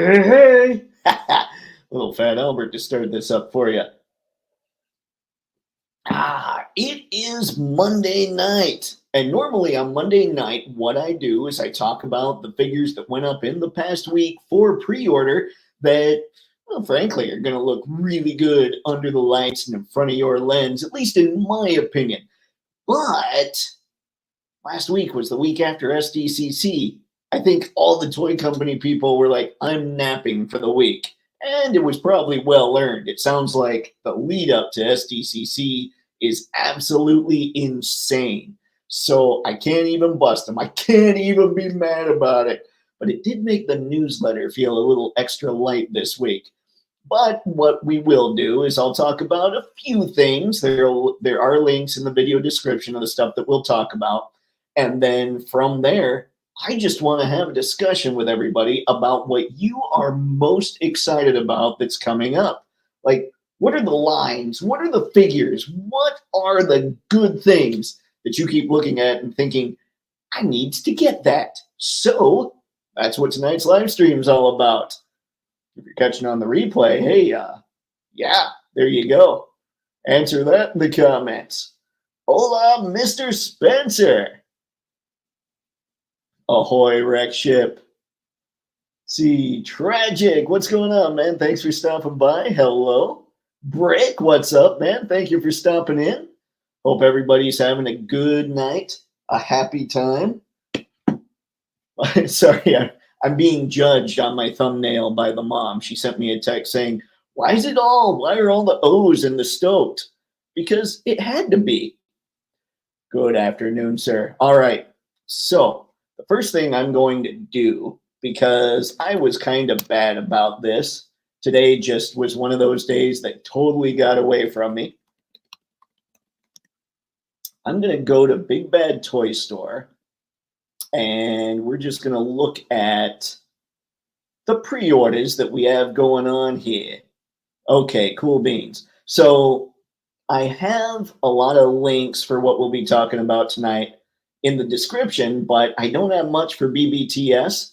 Hey, hey! Little Fat Albert to start this up for you. It is Monday night. And normally on Monday night, what I do is I talk about the figures that went up in the past week for pre-order that, well, frankly, are going to look really good under the lights and in front of your lens, at least in my opinion. But last week was the week after SDCC. I think all the toy company people were like, I'm napping for the week. And it was probably well earned. It sounds like the lead up to SDCC is absolutely insane. So I can't even bust them. I can't even be mad about it. But it did make the newsletter feel a little extra light this week. But what we will do is I'll talk about a few things. There are links in the video description of the stuff that we'll talk about. And then from there, I just want to have a discussion with everybody about what you are most excited about that's coming up. Like, what are the lines? What are the figures? What are the good things that you keep looking at and thinking, I need to get that? So that's what tonight's live stream is all about. If you're catching on the replay, hey, yeah, there you go. Answer that in the comments. Hola, Mr. Spencer. Ahoy, wreck ship. See, Tragic, what's going on, man? Thanks for stopping by. Hello. Brick, what's up, man? Thank you for stopping in. Hope everybody's having a good night, a happy time. Sorry, I'm being judged on my thumbnail by the mom. She sent me a text saying, why are all the O's in the stoked? Because it had to be. Good afternoon, sir. All right, so the first thing I'm going to do, because I was kind of bad about this, today just was one of those days that totally got away from me. I'm going to go to Big Bad Toy Store, and we're just going to look at the pre-orders that we have going on here. Okay, cool beans. So I have a lot of links for what we'll be talking about tonight in the description, but I don't have much for BBTS.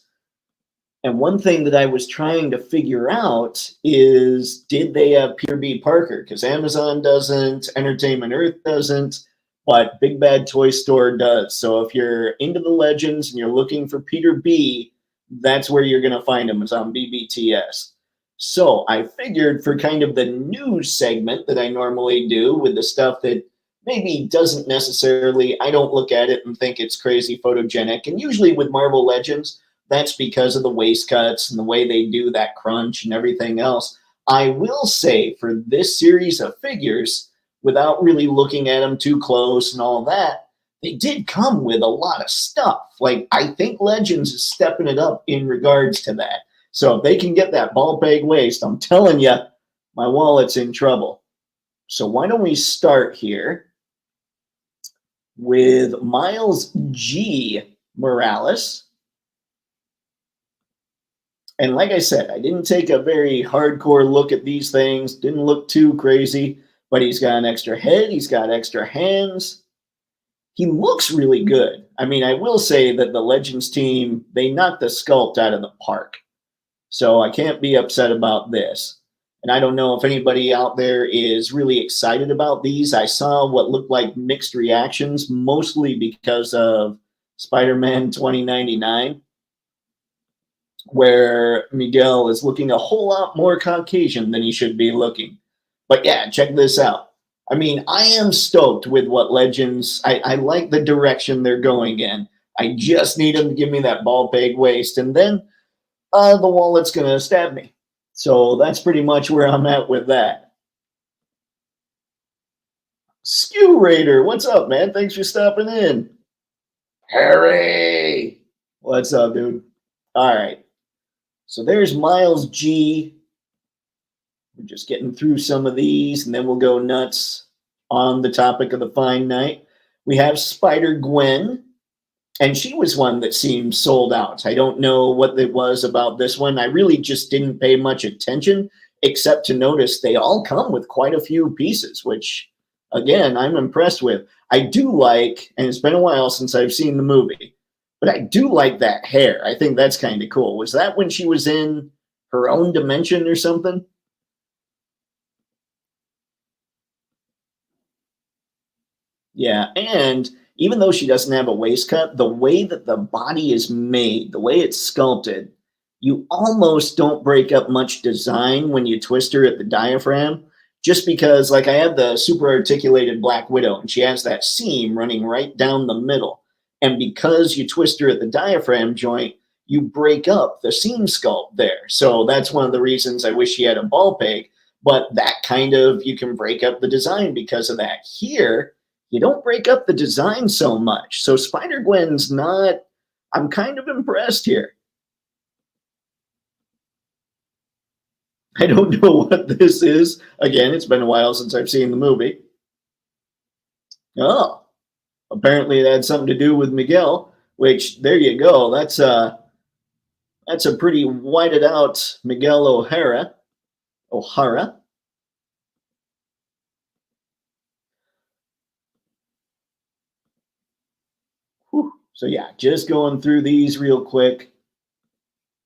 And one thing that I was trying to figure out is, did they have Peter B. Parker? Because Amazon doesn't, Entertainment Earth doesn't, but Big Bad Toy Store does. So if you're into the Legends and you're looking for Peter B., that's where you're going to find him, is on BBTS. So I figured for kind of the news segment that I normally do with the stuff that maybe doesn't necessarily, I don't look at it and think it's crazy photogenic. And usually with Marvel Legends, that's because of the waist cuts and the way they do that crunch and everything else. I will say for this series of figures, without really looking at them too close and all that, they did come with a lot of stuff. Like, I think Legends is stepping it up in regards to that. So if they can get that ball peg waist, I'm telling you, my wallet's in trouble. So why don't we start here with Miles G. Morales. And like I said, I didn't take a very hardcore look at these things. Didn't look too crazy, but he's got an extra head. He's got extra hands. He looks really good. I mean, I will say that the Legends team, they knocked the sculpt out of the park. So I can't be upset about this. And I don't know if anybody out there is really excited about these. I saw what looked like mixed reactions, mostly because of Spider-Man 2099, where Miguel is looking a whole lot more Caucasian than he should be looking. But yeah, check this out. I mean, I am stoked with what Legends, I like the direction they're going in. I just need them to give me that ball peg waist, and then the wallet's going to stab me. So that's pretty much where I'm at with that. Skew Raider, what's up, man? Thanks for stopping in. Harry, what's up, dude? All right. So there's Miles G. We're just getting through some of these, and then we'll go nuts on the topic of the fine night. We have Spider-Gwen, and she was one that seemed sold out. I don't know what it was about this one. I really just didn't pay much attention, except to notice they all come with quite a few pieces, which, again, I'm impressed with. I do like, and it's been a while since I've seen the movie, but I do like that hair. I think that's kind of cool. Was that when she was in her own dimension or something. Yeah, and even though she doesn't have a waist cut, the way that the body is made, the way it's sculpted, you almost don't break up much design when you twist her at the diaphragm. Just because, like, I have the super articulated Black Widow, and she has that seam running right down the middle. And because you twist her at the diaphragm joint, you break up the seam sculpt there. So that's one of the reasons I wish she had a ball peg. But that kind of, you can break up the design because of that. Here, you don't break up the design so much. So Spider-Gwen's not, I'm kind of impressed here. I don't know what this is. Again, it's been a while since I've seen the movie. Oh, apparently it had something to do with Miguel, which there you go. That's a pretty whited out Miguel O'Hara. O'Hara. Whew. So yeah, just going through these real quick.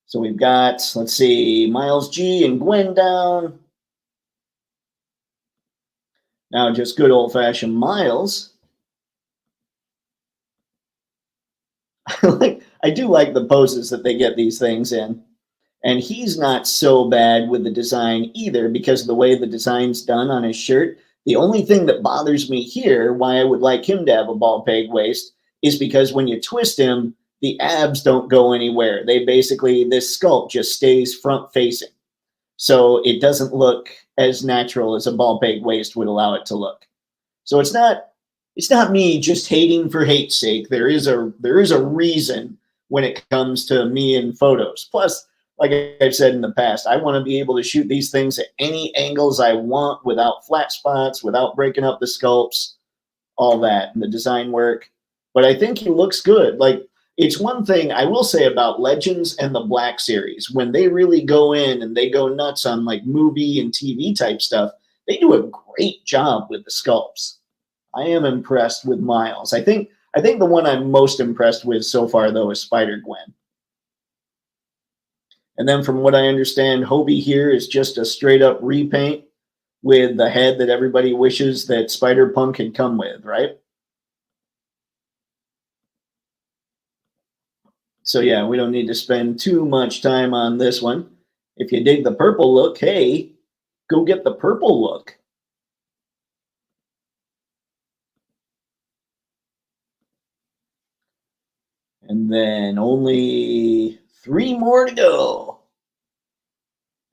So we've got, let's see, Miles G and Gwen down. Now just good old-fashioned Miles. I do like the poses that they get these things in. And he's not so bad with the design either because of the way the design's done on his shirt. The only thing that bothers me here, why I would like him to have a ball peg waist, is because when you twist him, the abs don't go anywhere. They basically, this sculpt just stays front facing. So it doesn't look as natural as a ball peg waist would allow it to look. So it's not me just hating for hate's sake. There is a reason when it comes to me and photos. Plus, like I've said in the past, I want to be able to shoot these things at any angles I want without flat spots, without breaking up the sculpts, all that, and the design work. But I think he looks good. Like, it's one thing I will say about Legends and the Black Series. When they really go in and they go nuts on like movie and TV type stuff, they do a great job with the sculpts. I am impressed with Miles. I think the one I'm most impressed with so far, though, is Spider-Gwen. And then from what I understand, Hobie here is just a straight up repaint with the head that everybody wishes that Spider-Punk had come with, right? So yeah, we don't need to spend too much time on this one. If you dig the purple look, hey, go get the purple look. And then only 3 more to go.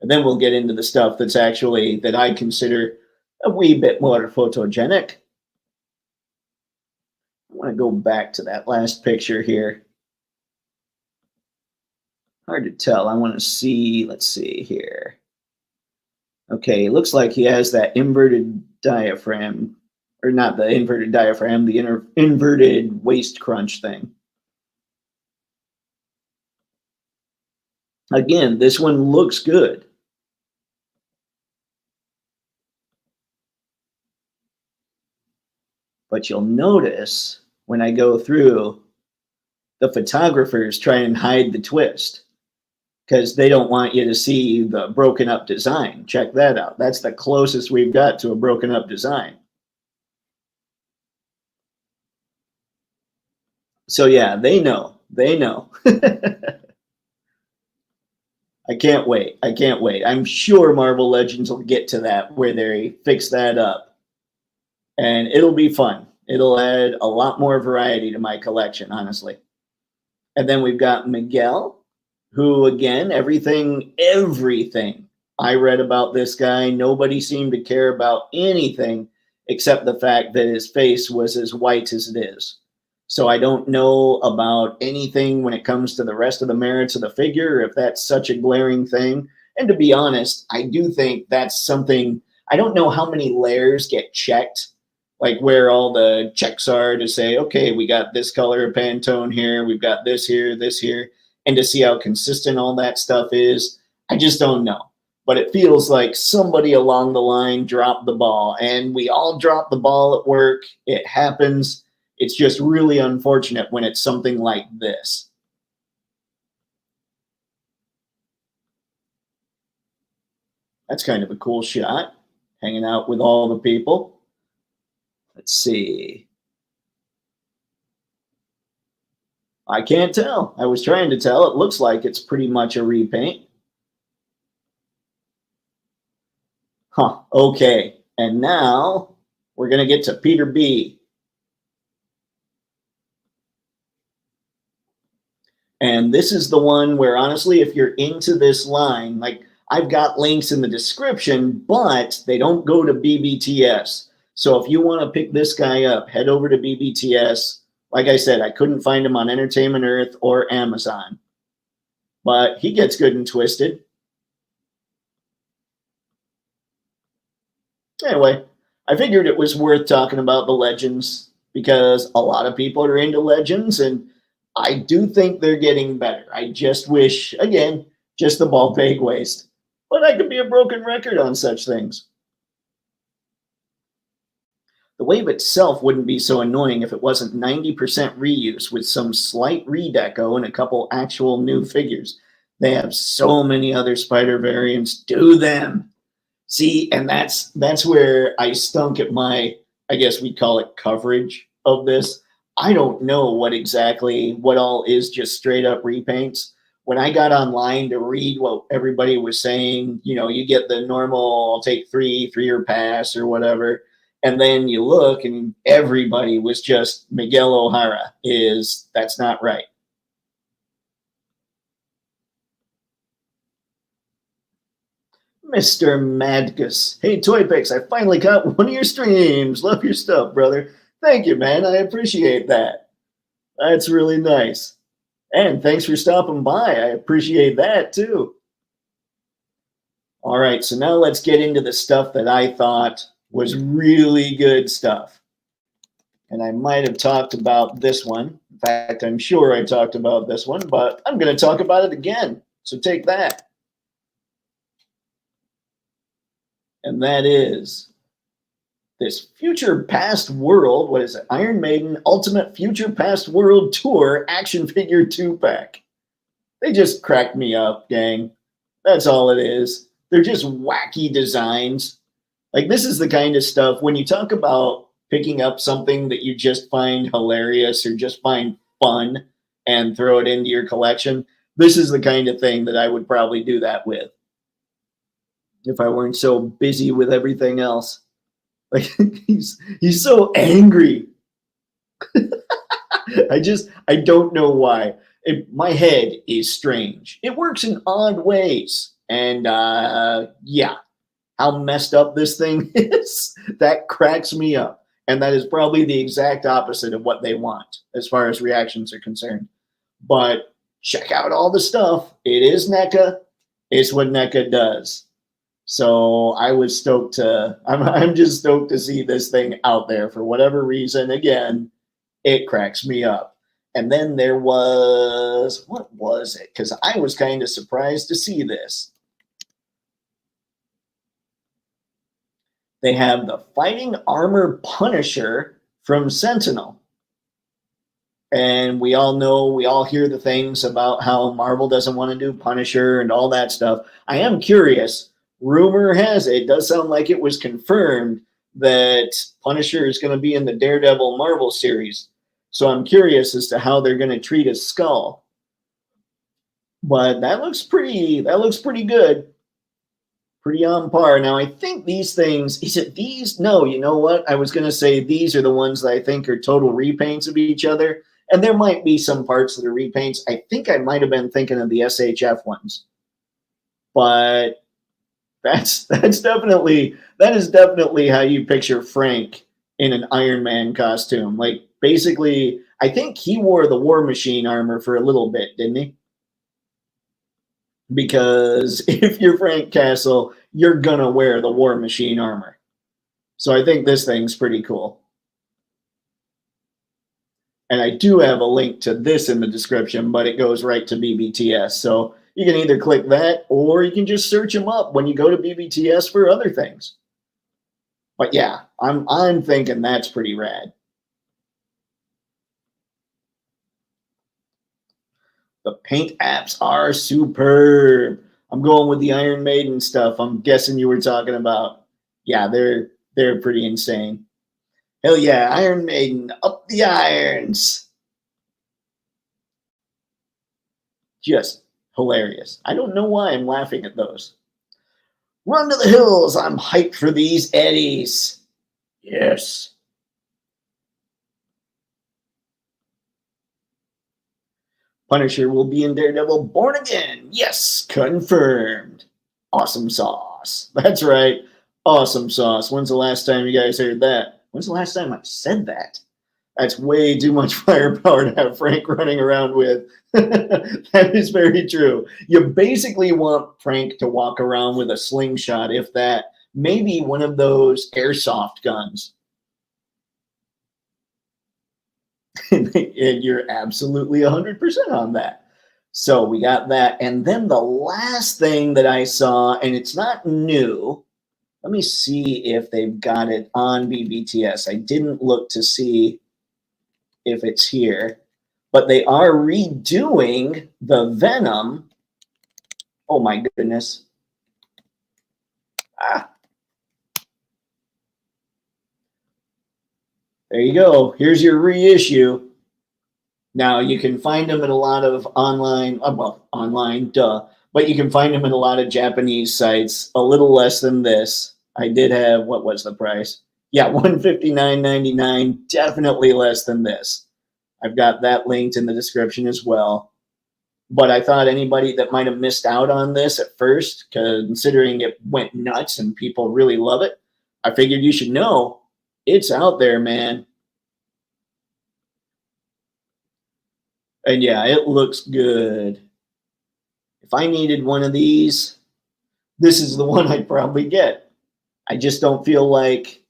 And then we'll get into the stuff that's actually, that I consider a wee bit more photogenic. I want to go back to that last picture here. Hard to tell. I want to see, let's see here. Okay, it looks like he has that inverted diaphragm, or not the inverted diaphragm, the inverted waist crunch thing. Again, this one looks good. But you'll notice when I go through, the photographers try and hide the twist because they don't want you to see the broken up design. Check that out. That's the closest we've got to a broken up design. So yeah, they know. They know. I can't wait. I can't wait. I'm sure Marvel Legends will get to that where they fix that up. And it'll be fun. It'll add a lot more variety to my collection, honestly. And then we've got Miguel, who, again, everything I read about this guy, nobody seemed to care about anything except the fact that his face was as white as it is. So I don't know about anything when it comes to the rest of the merits of the figure, if that's such a glaring thing. And to be honest, I do think that's something, I don't know how many layers get checked, like where all the checks are to say, okay, we got this color Pantone here, we've got this here, and to see how consistent all that stuff is. I just don't know. But it feels like somebody along the line dropped the ball, and we all drop the ball at work. It happens. It's just really unfortunate when it's something like this. That's kind of a cool shot, hanging out with all the people. Let's see. I can't tell. I was trying to tell. It looks like it's pretty much a repaint. Huh, okay. And now we're going to get to Peter B. And this is the one where, honestly, if you're into this line, like I've got links in the description, but they don't go to BBTS. So if you want to pick this guy up, head over to BBTS. Like I said, I couldn't find him on Entertainment Earth or Amazon, but he gets good and twisted. Anyway, I figured it was worth talking about the Legends because a lot of people are into Legends, and I do think they're getting better. I just wish, again, just the ball peg waste. But I could be a broken record on such things. The wave itself wouldn't be so annoying if it wasn't 90% reuse with some slight redeco and a couple actual new figures. They have so many other Spider variants. Do them. See, and that's where I stunk at my, I guess we'd call it coverage of this. I don't know what all is just straight up repaints. When I got online to read what everybody was saying, you get the normal, I'll take 3-year pass or whatever. And then you look and everybody was just Miguel O'Hara that's not right. Mr. Madgus. Hey, Toypixx, I finally caught one of your streams. Love your stuff, brother. Thank you, man. I appreciate that. That's really nice. And thanks for stopping by. I appreciate that, too. All right, so now let's get into the stuff that I thought was really good stuff. And I might have talked about this one. In fact, I'm sure I talked about this one, but I'm going to talk about it again. So take that. And that is this Future Past World, what is it? Iron Maiden Ultimate Future Past World Tour action figure 2-pack. They just cracked me up, gang. That's all it is. They're just wacky designs. Like, this is the kind of stuff, when you talk about picking up something that you just find hilarious or just find fun and throw it into your collection, this is the kind of thing that I would probably do that with if I weren't so busy with everything else. Like, he's so angry. I don't know why. My head is strange. It works in odd ways. And yeah, how messed up this thing is, that cracks me up. And that is probably the exact opposite of what they want as far as reactions are concerned. But check out all the stuff. It is NECA. It's what NECA does. So I was stoked I'm just stoked to see this thing out there for whatever reason. Again, it cracks me up. And then there was, what was it? Because I was kind of surprised to see this. They have the Fighting Armor Punisher from Sentinel. And we all hear the things about how Marvel doesn't want to do Punisher and all that stuff. I am curious. Rumor has it does sound like it was confirmed that Punisher is going to be in the Daredevil Marvel series. So I'm curious as to how they're going to treat his skull. But that looks pretty good. Pretty on par. Now, I think these things, is it these? No, you know what? I was going to say these are the ones that I think are total repaints of each other. And there might be some parts that are repaints. I think I might have been thinking of the SHF ones. But that is definitely how you picture Frank in an Iron Man costume. Like, basically, I think he wore the War Machine armor for a little bit, didn't he? Because if you're Frank Castle, you're gonna wear the War Machine armor. So I think this thing's pretty cool. And I do have a link to this in the description, but it goes right to BBTS. So you can either click that or you can just search them up when you go to BBTS for other things. But yeah, I'm thinking that's pretty rad. The paint apps are superb. I'm going with the Iron Maiden stuff. I'm guessing you were talking about. Yeah, they're pretty insane. Hell yeah, Iron Maiden, up the irons. Just hilarious. I don't know why I'm laughing at those. Run to the hills. I'm hyped for these eddies. Yes. Punisher will be in Daredevil Born Again. Yes, confirmed. Awesome sauce. That's right. Awesome sauce. When's the last time you guys heard that? When's the last time I said that? That's way too much firepower to have Frank running around with. That is very true. You basically want Frank to walk around with a slingshot, if that, maybe one of those airsoft guns. And you're absolutely 100% on that. So we got that. And then the last thing that I saw, and it's not new. Let me see if they've got it on BBTS. I didn't look to see if it's here, but they are redoing the Venom. Oh my goodness. There you go. Here's your reissue. Now you can find them in a lot of online, but you can find them in a lot of Japanese sites. A little less than this. I did have, what was the price? Yeah, $159.99. Definitely less than this. I've got that linked in the description as well. But I thought anybody that might have missed out on this at first, considering it went nuts and people really love it, I figured you should know it's out there, man. And yeah, it looks good. If I needed one of these, this is the one I'd probably get. I just don't feel like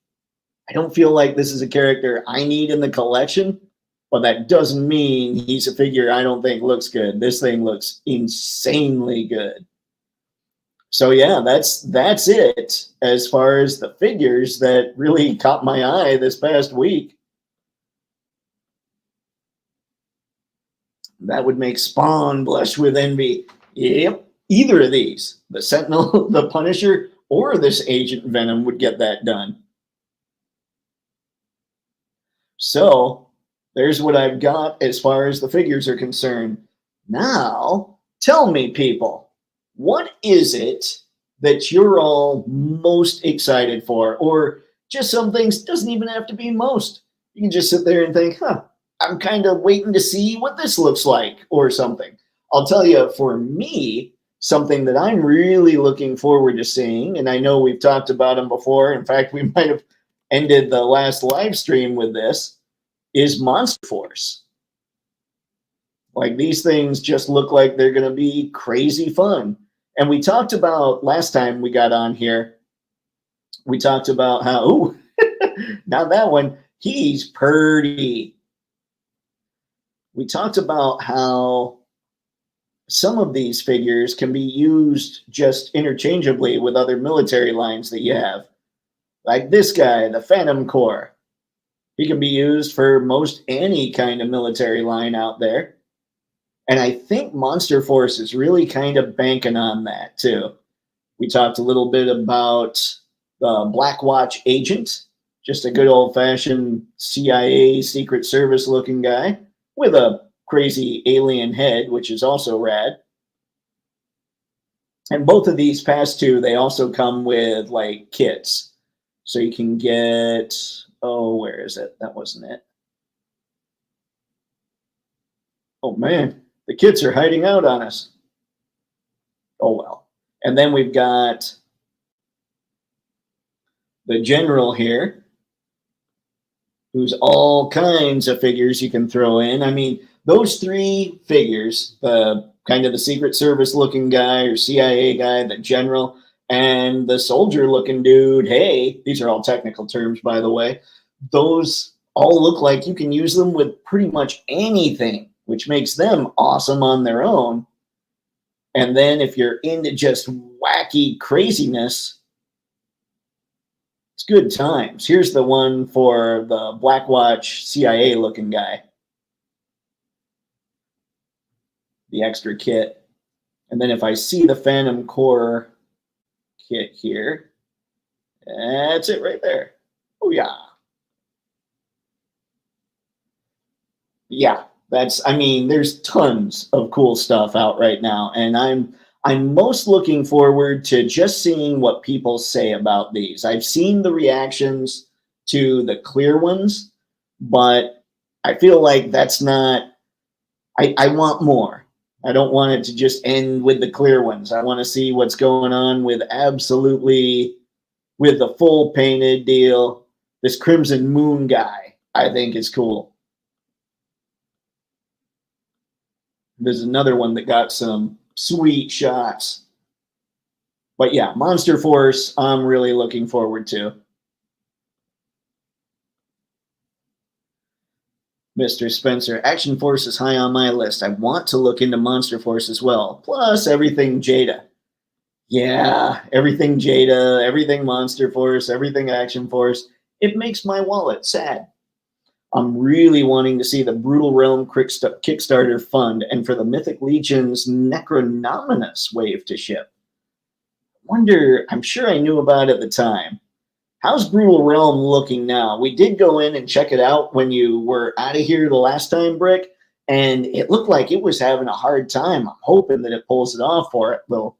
this is a character I need in the collection, but that doesn't mean he's a figure I don't think looks good. This thing looks insanely good. So yeah, that's it as far as the figures that really caught my eye this past week. That would make Spawn blush with envy. Yep, either of these, the Sentinel, the Punisher, or this Agent Venom would get that done. So there's what I've got as far as the figures are concerned. Now, tell me, people, what is it that you're all most excited for? Or just some things, doesn't even have to be most. You can just sit there and think, I'm kind of waiting to see what this looks like or something. I'll tell you, for me, something that I'm really looking forward to seeing, and I know we've talked about them before. In fact, we might have ended the last live stream with this, is Monster Force. Like, these things just look like they're going to be crazy fun. And we talked about, last time we got on here, we talked about how, ooh, now that one, he's pretty. We talked about how some of these figures can be used just interchangeably with other military lines that you have. Like this guy, the Phantom Corps. He can be used for most any kind of military line out there. And I think Monster Force is really kind of banking on that too. We talked a little bit about the Black Watch agent, just a good old-fashioned CIA Secret Service looking guy with a crazy alien head, which is also rad. And both of these past two, they also come with like kits. So you can get, oh, where is it? That wasn't it. Oh man, the kits are hiding out on us. Oh well. And then we've got the general here, who's all kinds of figures you can throw in. I mean, those three figures, the kind of the Secret Service looking guy or CIA guy, the general, and the soldier looking dude, hey, these are all technical terms, by the way. Those all look like you can use them with pretty much anything, which makes them awesome on their own. And then if you're into just wacky craziness, it's good times. Here's the one for the Black Watch CIA looking guy. The extra kit. And then if I see the Phantom Core kit here, that's it right there. Oh yeah. Yeah, I mean, there's tons of cool stuff out right now, and I'm most looking forward to just seeing what people say about these. I've seen the reactions to the clear ones, but I feel like that's not, I want more. I don't want it to just end with the clear ones. I want to see what's going on with with the full painted deal. This Crimson Moon guy, I think is cool. There's another one that got some sweet shots. But yeah, Monster Force, I'm really looking forward to. Mr. Spencer, Action Force is high on my list. I want to look into Monster Force as well. Plus everything Jada. Yeah, everything Jada, everything Monster Force, everything Action Force. It makes my wallet sad. I'm really wanting to see the Brutal Realm Kickstarter fund and for the Mythic Legion's Necronominus wave to ship. I'm sure I knew about it at the time. How's Brutal Realm looking now? We did go in and check it out when you were out of here the last time, Brick, and it looked like it was having a hard time. I'm hoping that it pulls it off for it. Well,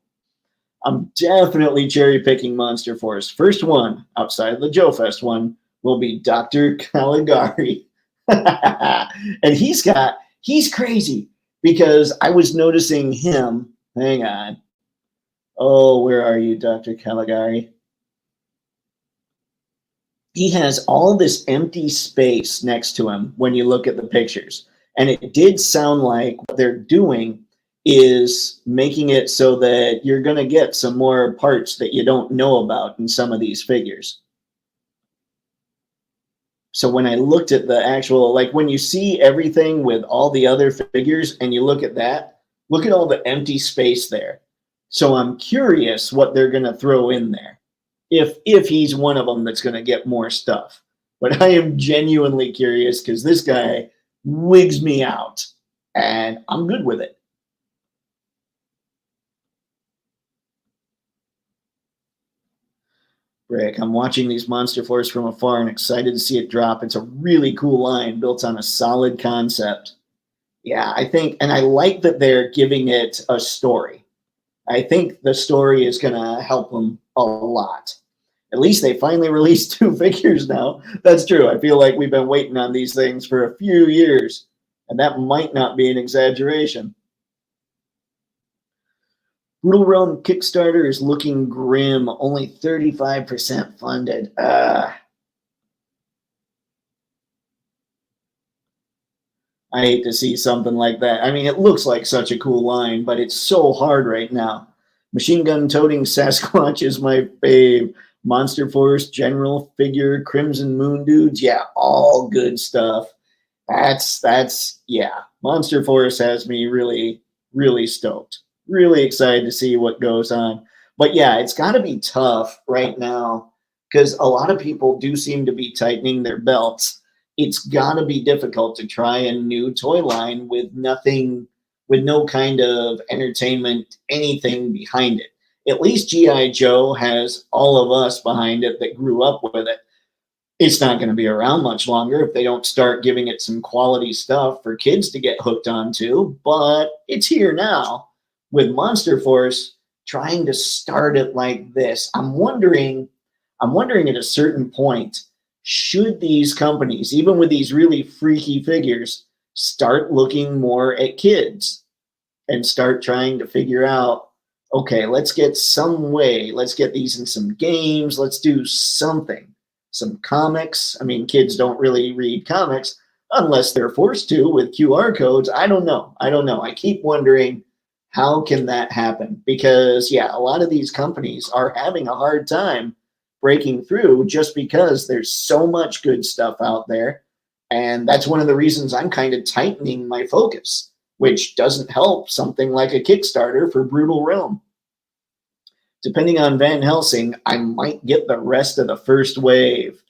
I'm definitely cherry picking Monster Force. First one, outside of the Joe Fest one, will be Dr. Caligari. And he's crazy because I was noticing him. Hang on. Oh, where are you, Dr. Caligari? He has all this empty space next to him when you look at the pictures. And it did sound like what they're doing is making it so that you're going to get some more parts that you don't know about in some of these figures. So when I looked at the actual, like when you see everything with all the other figures and you look at that, look at all the empty space there. So I'm curious what they're going to throw in there. If he's one of them that's going to get more stuff. But I am genuinely curious because this guy wigs me out and I'm good with it. Rick, I'm watching these Monster Force from afar and excited to see it drop. It's a really cool line built on a solid concept. Yeah, I think, and I like that they're giving it a story. I think the story is going to help them a lot. At least they finally released 2 figures now. That's true. I feel like we've been waiting on these things for a few years, and that might not be an exaggeration. Brutal Realm Kickstarter is looking grim. Only 35% funded. I hate to see something like that. I mean, it looks like such a cool line, but it's so hard right now. Machine gun toting Sasquatch is my fave. Monster Force, General Figure, Crimson Moon Dudes. Yeah, all good stuff. Yeah. Monster Force has me really, really stoked. Really excited to see what goes on. But yeah, it's got to be tough right now because a lot of people do seem to be tightening their belts. It's got to be difficult to try a new toy line with no kind of entertainment, anything behind it. At least G.I. Joe has all of us behind it that grew up with it. It's not going to be around much longer if they don't start giving it some quality stuff for kids to get hooked onto, but it's here now with Monster Force trying to start it like this. I'm wondering at a certain point, should these companies, even with these really freaky figures, start looking more at kids and start trying to figure out, okay, let's get these in some games, let's do something, some comics. I mean, kids don't really read comics unless they're forced to with QR codes. I don't know. I keep wondering, how can that happen? Because, yeah, a lot of these companies are having a hard time breaking through just because there's so much good stuff out there. And that's one of the reasons I'm kind of tightening my focus, which doesn't help something like a Kickstarter for Brutal Realm. Depending on Van Helsing, I might get the rest of the first wave.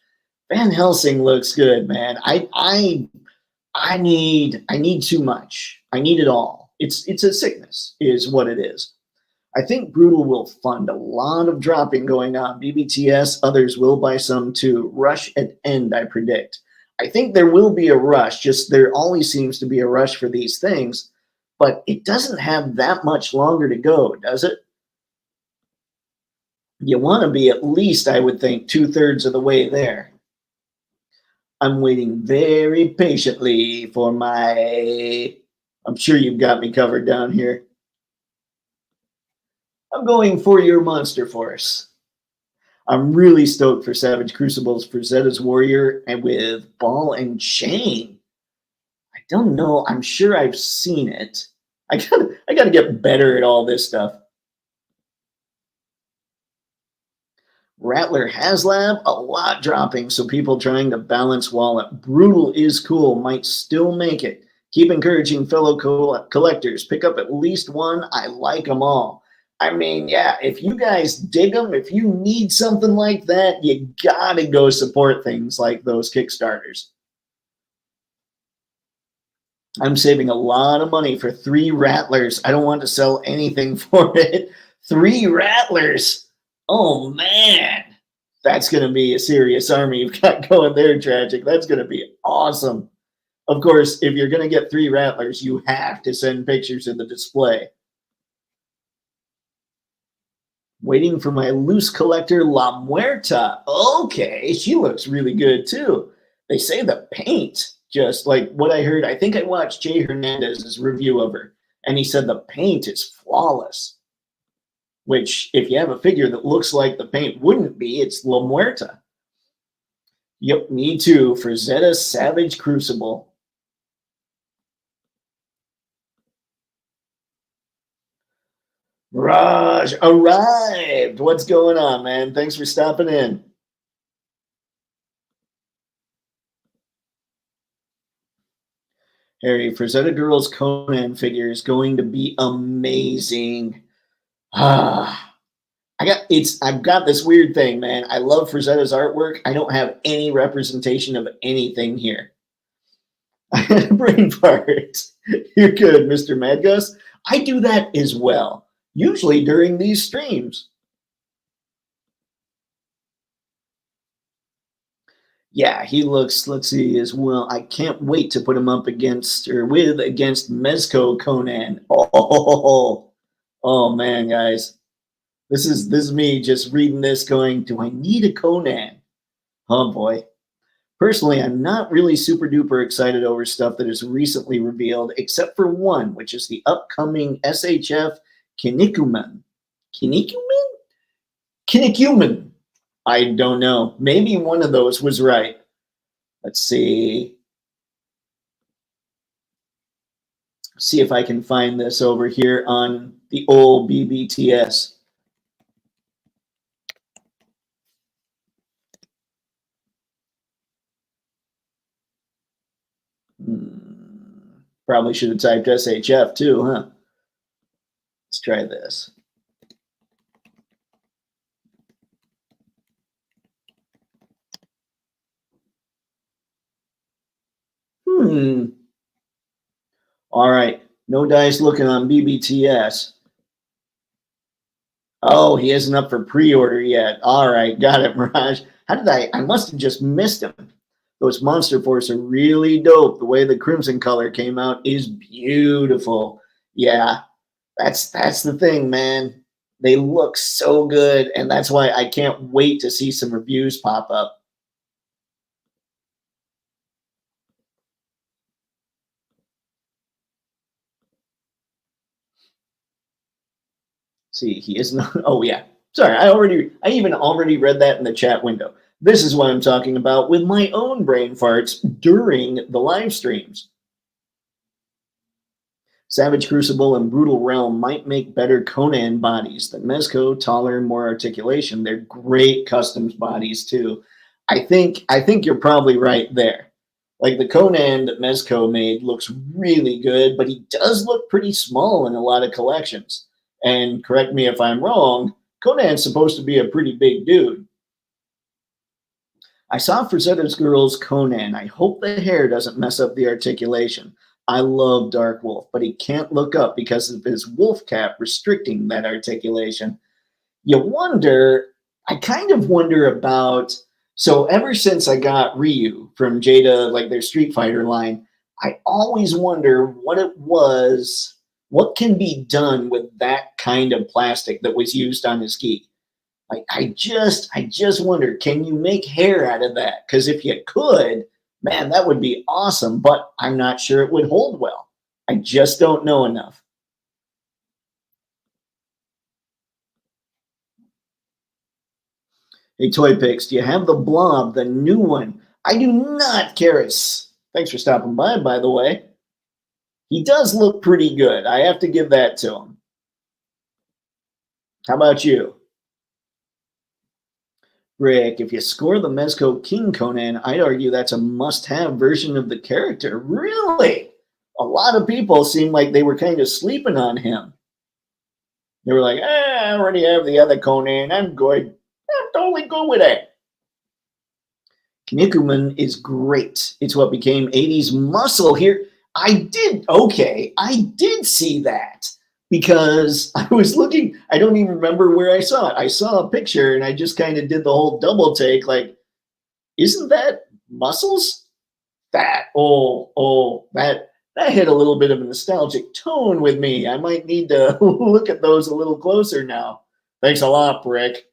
Van Helsing looks good, man. I need too much. I need it all. It's a sickness, is what it is. I think Brutal will fund a lot of dropping going on. BBTS, others will buy some too. Rush at end, I predict. I think there will be a rush, just there always seems to be a rush for these things, but it doesn't have that much longer to go, does it? You want to be at least, I would think, 2/3 of the way there. I'm waiting very patiently for my. I'm sure you've got me covered down here. I'm going for your Monster Force. I'm really stoked for Savage Crucibles for Zeta's Warrior and with Ball and Chain. I don't know. I'm sure I've seen it. I gotta get better at all this stuff. Rattler HasLab, a lot dropping, so people trying to balance wallet. Brutal is cool, might still make it. Keep encouraging fellow collectors. Pick up at least one. I like them all. I mean, yeah, if you guys dig them, if you need something like that, you gotta go support things like those Kickstarters. I'm saving a lot of money for 3 Rattlers. I don't want to sell anything for it. 3 Rattlers. Oh, man. That's going to be a serious army you've got going there, Tragic. That's going to be awesome. Of course, if you're going to get 3 Rattlers, you have to send pictures in the display. Waiting for my loose collector, La Muerta. Okay, she looks really good, too. They say the paint, just like what I heard, I think I watched Jay Hernandez's review of her, and he said the paint is flawless. Which, if you have a figure that looks like the paint wouldn't be, it's La Muerta. Yep, me too, for Zeta Savage Crucible. Raj arrived. What's going on, man? Thanks for stopping in. Harry, Frazetta Girls Conan figure is going to be amazing. I've got this weird thing, man. I love Frazetta's artwork. I don't have any representation of anything here. I had a brain fart. You're good, Mr. Madgus. I do that as well, usually during these streams. Yeah, he looks, let's see, as well. I can't wait to put him up against Mezco Conan. Oh man, guys. This is me just reading this going, do I need a Conan? Oh boy. Personally, I'm not really super duper excited over stuff that is recently revealed, except for one, which is the upcoming SHF Kinnikuman. Kinnikuman? Kinnikuman. I don't know. Maybe one of those was right. Let's see. See if I can find this over here on the old BBTS. Probably should have typed SHF too, huh? Let's try this. All right. No dice looking on BBTS. Oh, he isn't up for pre-order yet. All right. Got it, Mirage. How did I must have just missed him. Those Monster Force are really dope. The way the crimson color came out is beautiful. Yeah, that's the thing, man. They look so good, and that's why I can't wait to see some reviews pop up. See, he is not. Oh yeah, sorry. I even already read that in the chat window. This is what I'm talking about with my own brain farts during the live streams. Savage Crucible and Brutal Realm might make better Conan bodies than Mezco, taller, more articulation. They're great customs bodies too. I think you're probably right there. Like the Conan that Mezco made looks really good, but he does look pretty small in a lot of collections. And correct me if I'm wrong, Conan's supposed to be a pretty big dude. I saw Frazetta's Girls Conan. I hope the hair doesn't mess up the articulation. I love Dark Wolf, but he can't look up because of his wolf cap restricting that articulation. You wonder, I kind of wonder about, so ever since I got Ryu from Jada, like their Street Fighter line, I always wonder what it was, what can be done with that kind of plastic that was used on his gi. Like I just wonder, can you make hair out of that? Because if you could, man, that would be awesome. But I'm not sure it would hold well. I just don't know enough. Hey, Toypixx, do you have the Blob, the new one? I do not, Karis. Thanks for stopping by the way. He does look pretty good. I have to give that to him. How about you? Rick, if you score the Mezco King Conan, I'd argue that's a must-have version of the character. Really? A lot of people seem like they were kind of sleeping on him. They were like, I already have the other Conan. I'm good. I'm totally good with it. Kinnikuman is great. It's what became 80s muscle here. I did see that because I was looking, I don't even remember where I saw it. I saw a picture and I just kind of did the whole double take like, isn't that muscles? That hit a little bit of a nostalgic tone with me. I might need to look at those a little closer now. Thanks a lot, Rick.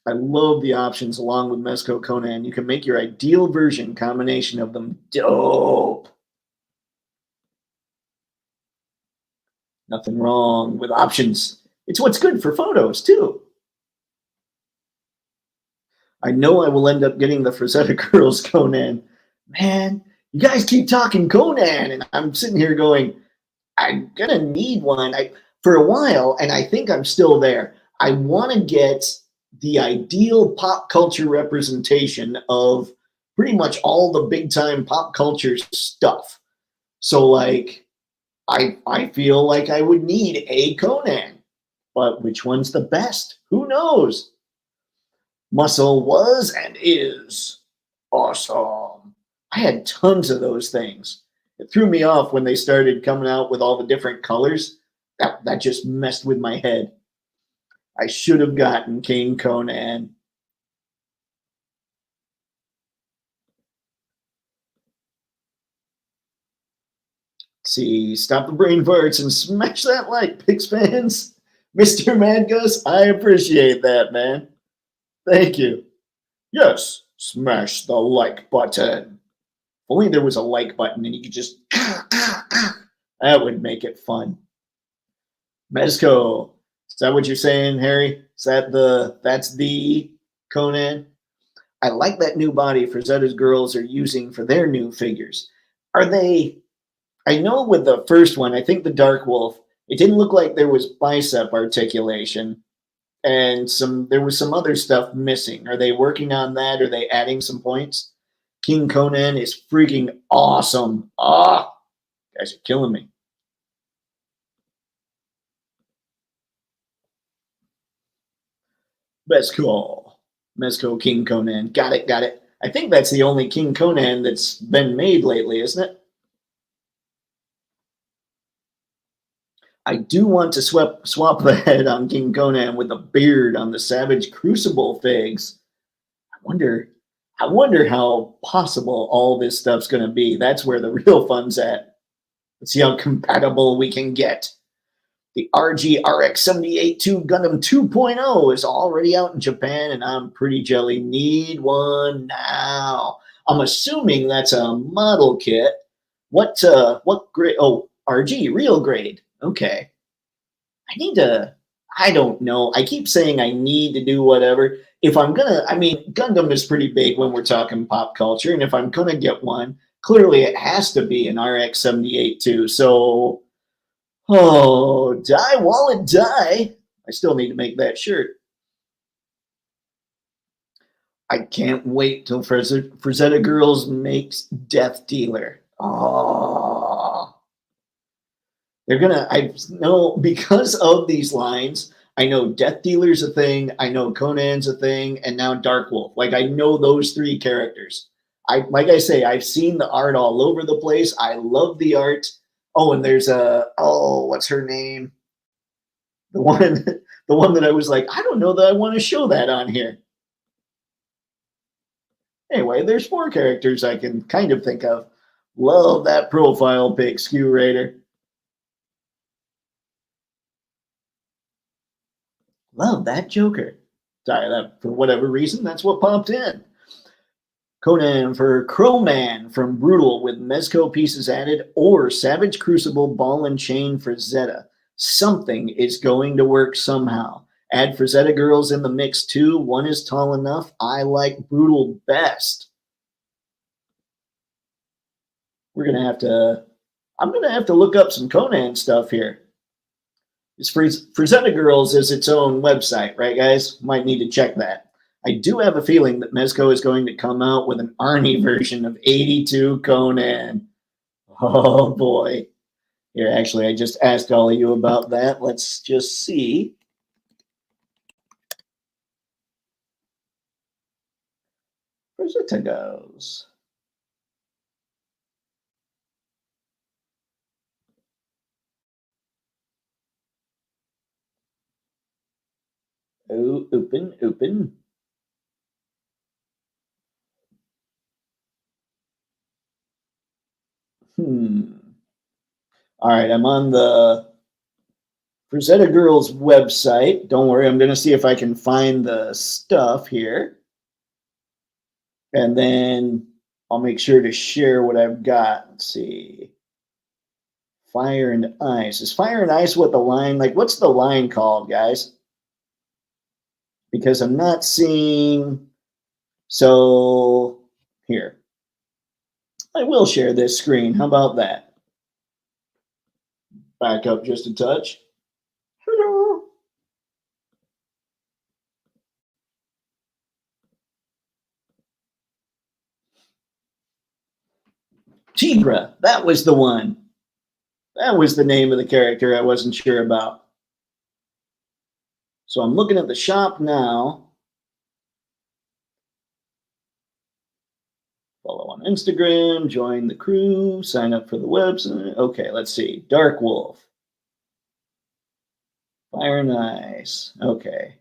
I love the options along with Mezco Conan. You can make your ideal version combination of them. Dope. Nothing wrong with options. It's what's good for photos, too. I know I will end up getting the Frazetta Girls Conan. Man, you guys keep talking Conan, and I'm sitting here going, I'm going to need one. For a while, and I think I'm still there, I want to get the ideal pop culture representation of pretty much all the big time pop culture stuff. So like I feel like I would need a Conan, but which one's the best? Who knows? Muscle was and is awesome. I had tons of those things. It threw me off when they started coming out with all the different colors. That just messed with my head. I should have gotten King Conan. See, stop the brain farts and smash that like, Pix fans. Mr. Madgus, I appreciate that, man. Thank you. Yes, smash the like button. If only there was a like button and you could just that would make it fun. Mezco, is that what you're saying, Harry? Is that that's the Conan? I like that new body Frazetta's girls are using for their new figures. Are they? I know with the first one, I think the Dark Wolf, it didn't look like there was bicep articulation, and there was some other stuff missing. Are they working on that? Are they adding some points? King Conan is freaking awesome. Guys are killing me. Mezco King Conan. Got it. I think that's the only King Conan that's been made lately, isn't it? I do want to swap the head on King Conan with a beard on the Savage Crucible figs. I wonder how possible all this stuff's going to be. That's where the real fun's at. Let's see how compatible we can get. The RG RX-78-2 Gundam 2.0 is already out in Japan, and I'm pretty jelly. Need one now. I'm assuming that's a model kit. What grade? Oh, RG, real grade. Okay. I don't know. I keep saying I need to do whatever. If I'm gonna, Gundam is pretty big when we're talking pop culture, and if I'm gonna get one, clearly it has to be an RX-78-2. So, die wallet die. I still need to make that shirt. I can't wait till Frazetta Girls makes Death Dealer. I know because of these lines, I know Death Dealer's a thing, I know Conan's a thing, and now Dark Wolf. Like I know those three characters. like I say, I've seen the art all over the place. I love the art. Oh, and there's what's her name? The one the one that I was like, I don't know that I want to show that on here. Anyway, there's 4 characters I can kind of think of. Love that profile pic, Skew Raider. Love that Joker. Sorry, that for whatever reason, that's what popped in. Conan for Crowman from Brutal with Mezco pieces added, or Savage Crucible Ball and Chain for Zeta. Something is going to work somehow. Add Frazetta girls in the mix too. One is tall enough. I like Brutal best. I'm gonna have to look up some Conan stuff here. Frazetta Girls is its own website, right, guys? Might need to check that. I do have a feeling that Mezco is going to come out with an Arnie version of 82 Conan. Oh boy. Here, actually, I just asked all of you about that. Let's just see. Frazetta goes. Oh, open. All right, I'm on the Frazetta Girls website. Don't worry, I'm going to see if I can find the stuff here. And then I'll make sure to share what I've got. Let's see. Fire and Ice. Is Fire and Ice what the line, like what's the line called, guys? Because I'm not seeing, so here. I will share this screen. How about that? Back up just a touch. Hello. Tigra, that was the one. That was the name of the character I wasn't sure about. So I'm looking at the shop now. Follow on Instagram, join the crew, sign up for the website. Okay, let's see. Dark Wolf. Fire and Ice. Okay.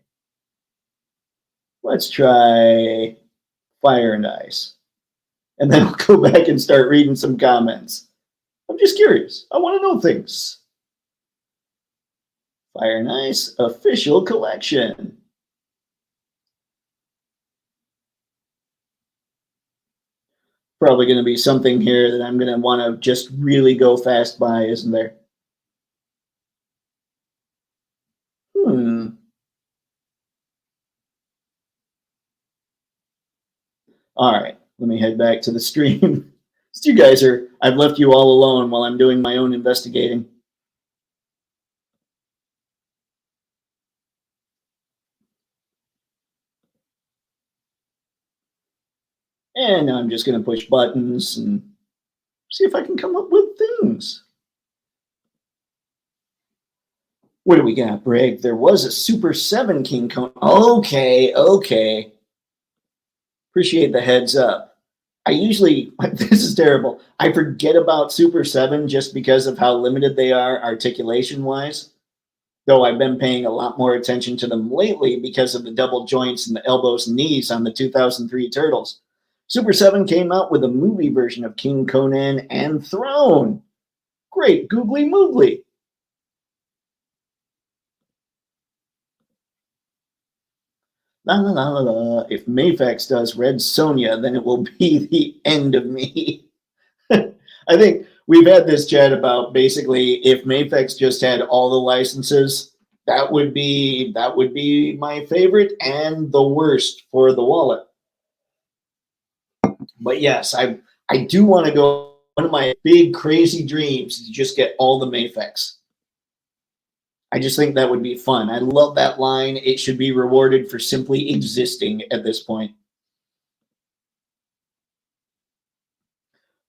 Let's try Fire and Ice. And then I'll go back and start reading some comments. I'm just curious. I want to know things. Fire and Ice official collection. Probably going to be something here that I'm going to want to just really go fast by, isn't there? All right, let me head back to the stream. So you guys I've left you all alone while I'm doing my own investigating. And now I'm just going to push buttons and see if I can come up with things. What do we got, Brig? There was a Super 7 King Kong. Okay. Appreciate the heads up. I usually, this is terrible. I forget about Super 7 just because of how limited they are articulation-wise. Though I've been paying a lot more attention to them lately because of the double joints and the elbows and knees on the 2003 Turtles. Super 7 came out with a movie version of King Conan and Throne. Great googly moogly. La la la la la. If Mafex does Red Sonja, then it will be the end of me. I think we've had this chat about basically if Mafex just had all the licenses, that would be my favorite and the worst for the wallet. But yes, I do want to go. One of my big crazy dreams is to just get all the Mafex. I just think that would be fun. I love that line. It should be rewarded for simply existing at this point.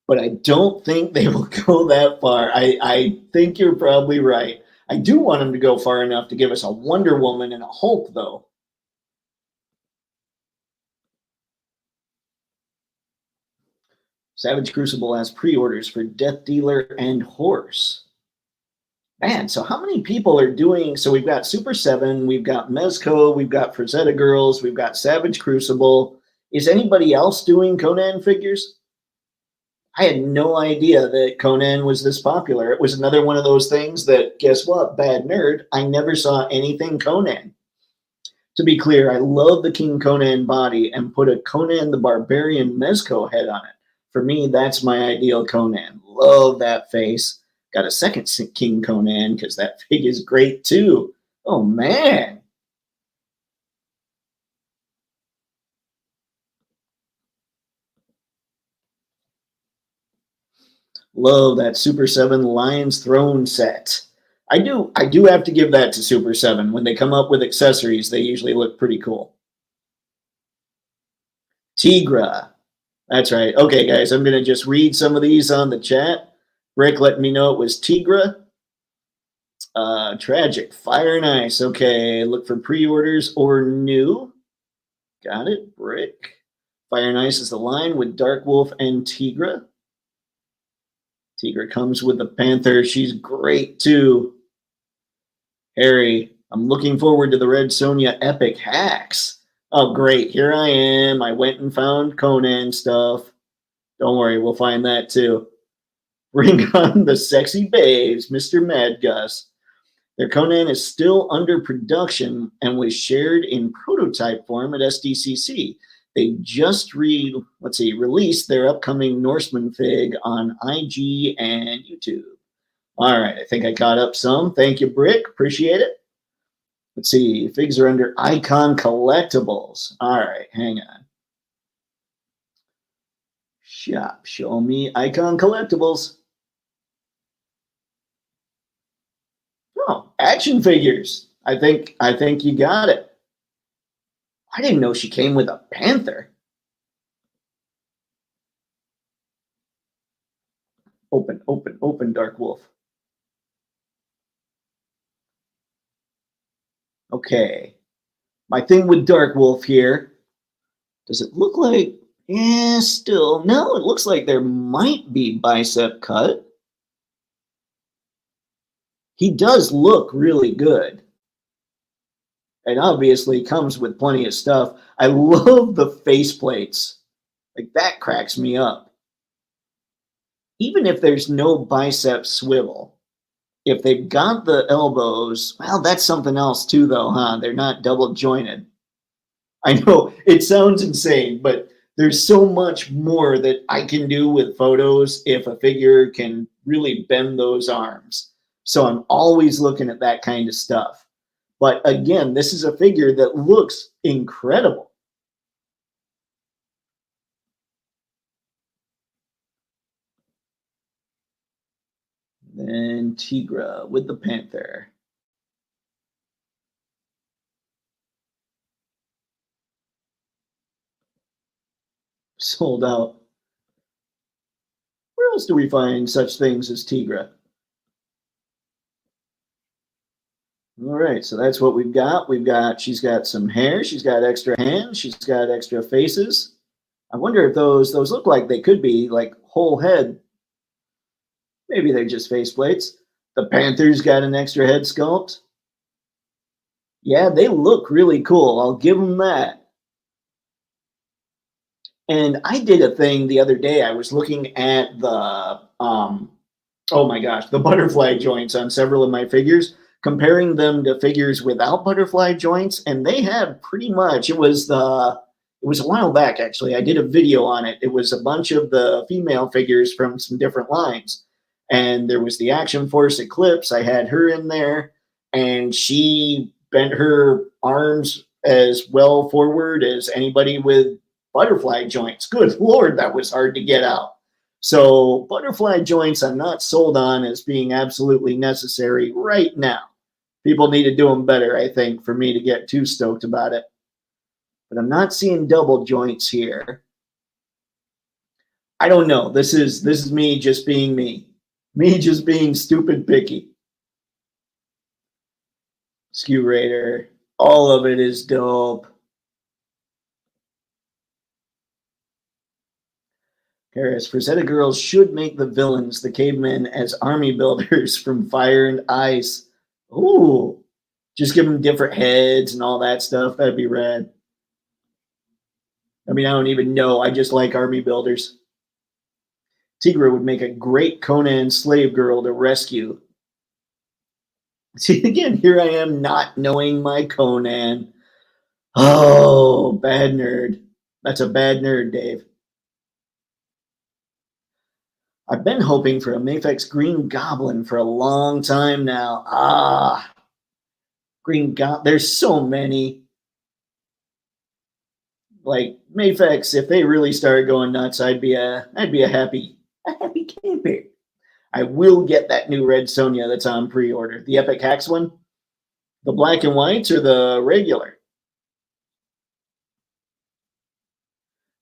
But I don't think they will go that far. I think you're probably right. I do want them to go far enough to give us a Wonder Woman and a Hulk, though. Savage Crucible has pre-orders for Death Dealer and Horse. Man, so how many people are doing? So we've got Super 7, we've got Mezco, we've got Frazetta Girls, we've got Savage Crucible. Is anybody else doing Conan figures? I had no idea that Conan was this popular. It was another one of those things that, guess what, bad nerd, I never saw anything Conan. To be clear, I love the King Conan body and put a Conan the Barbarian Mezco head on it. For me, that's my ideal Conan. Love that face. Got a second King Conan because that fig is great too. Oh, man. Love that Super 7 Lion's Throne set. I do have to give that to Super 7. When they come up with accessories, they usually look pretty cool. Tigra. That's right. Okay, guys, I'm going to just read some of these on the chat. Rick let me know it was Tigra. Tragic. Fire and Ice. Okay, look for pre-orders or new. Got it. Brick. Fire and Ice is the line with Dark Wolf and Tigra. Tigra comes with the Panther. She's great too. Harry, I'm looking forward to the Red Sonja Epic Hacks. Oh, great. Here I am. I went and found Conan stuff. Don't worry, we'll find that too. Bring on the sexy babes, Mr. Mad Gus. Their Conan is still under production and was shared in prototype form at SDCC. They just released their upcoming Norseman fig on IG and YouTube. All right, I think I caught up some. Thank you, Brick. Appreciate it. Let's see. Figs are under Icon Collectibles. All right, hang on. Shop. Show me Icon Collectibles. Oh, action figures. I think you got it. I didn't know she came with a panther. Open, open, open, Dark Wolf. Okay. My thing with Dark Wolf here, does it look like, still, no, it looks like there might be bicep cut. He does look really good. And obviously comes with plenty of stuff. I love the face plates. Like, that cracks me up. Even if there's no bicep swivel, if they've got the elbows, well, that's something else too, though, huh? They're not double jointed. I know it sounds insane, but there's so much more that I can do with photos if a figure can really bend those arms. So I'm always looking at that kind of stuff. But again, this is a figure that looks incredible. Then Tigra with the Panther. Sold out. Where else do we find such things as Tigra? All right, so that's what we've got. She's got some hair, she's got extra hands, she's got extra faces. I wonder if those look like they could be like whole head. Maybe they're just faceplates. The Panther's got an extra head sculpt. Yeah, they look really cool. I'll give them that. And I did a thing the other day. I was looking at the, oh my gosh, the butterfly joints on several of my figures, comparing them to figures without butterfly joints, and they have pretty much, it was a while back actually, I did a video on it. It was a bunch of the female figures from some different lines. And there was the Action Force Eclipse. I had her in there, and she bent her arms as well forward as anybody with butterfly joints. Good Lord, that was hard to get out. So butterfly joints I'm not sold on as being absolutely necessary right now. People need to do them better, I think, for me to get too stoked about it. But I'm not seeing double joints here. I don't know. This is me just being me. Me just being stupid picky. Skew Raider. All of it is dope. Harris, Frazetta girls should make the villains, the cavemen, as army builders from Fire and Ice. Ooh, just give them different heads and all that stuff. That'd be rad. I mean, I don't even know. I just like army builders. Tigra would make a great Conan slave girl to rescue. See, again, here I am not knowing my Conan. Oh, bad nerd. That's a bad nerd, Dave. I've been hoping for a Mafex Green Goblin for a long time now. Green Goblin. There's so many. Like Mafex, if they really started going nuts, I'd be a happy camper. I will get that new Red Sonja that's on pre-order. The Epic Hacks one, the black and whites or the regular.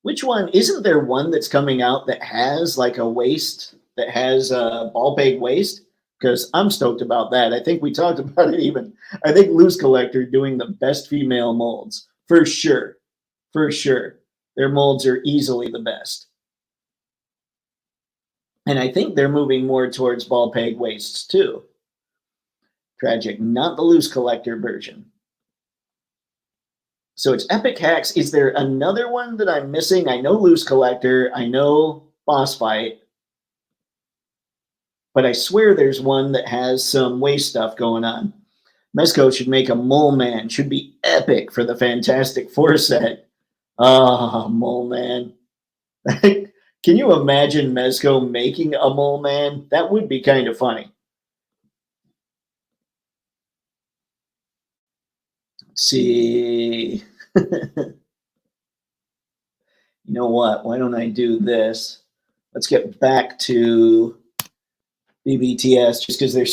Which one? Isn't there one that's coming out that has like a waist, that has a ball peg waist? Because I'm stoked about that. I think we talked about it even. I think Loose Collector doing the best female molds. For sure. For sure. Their molds are easily the best. And I think they're moving more towards ball peg waists too. Tragic. Not the Loose Collector version. So it's Epic Hacks. Is there another one that I'm missing? I know Loose Collector. I know Boss Fight. But I swear there's one that has some waist stuff going on. Mezco should make a Mole Man. Should be epic for the Fantastic Four set. Mole Man. Can you imagine Mezco making a Mole Man? That would be kind of funny. Let's see. You know what? Why don't I do this? Let's get back to BBTS just because they're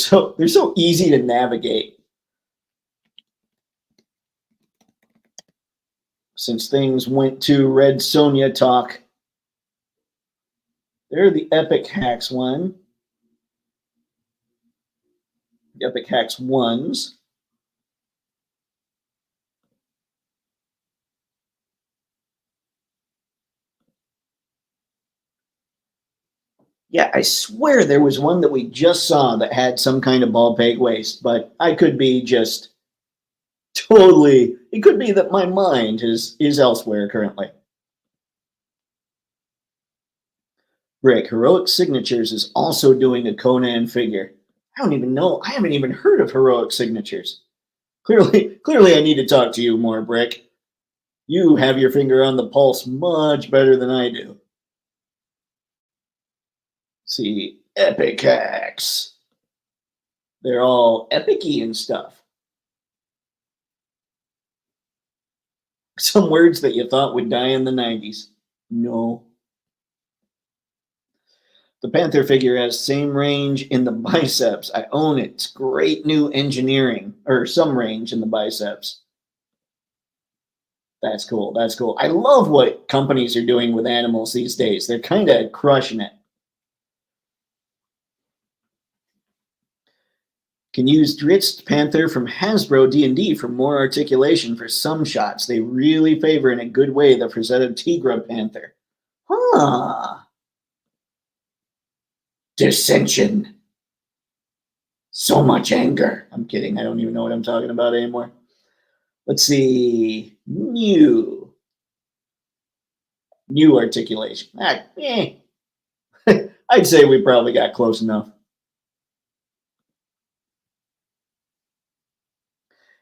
so easy to navigate. Since things went to Red Sonja talk. They're the Epic Hacks one. The Epic Hacks ones. Yeah, I swear there was one that we just saw that had some kind of ball peg waist, but I could be just totally, it could be that my mind is elsewhere currently. Rick, Heroic Signatures is also doing a Conan figure. I don't even know. I haven't even heard of Heroic Signatures. Clearly I need to talk to you more, Brick. You have your finger on the pulse much better than I do. See, Epic Hacks. They're all epic-y and stuff. Some words that you thought would die in the 90s. No. The Panther figure has same range in the biceps. I own it. It's great new engineering, or some range in the biceps. That's cool. That's cool. I love what companies are doing with animals these days. They're kind of crushing it. Can use Dritz Panther from Hasbro D&D for more articulation for some shots. They really favor in a good way the Frazetta Tigra Panther. Huh. Dissension. So much anger. I'm kidding. I don't even know what I'm talking about anymore. Let's see. New articulation. I'd say we probably got close enough.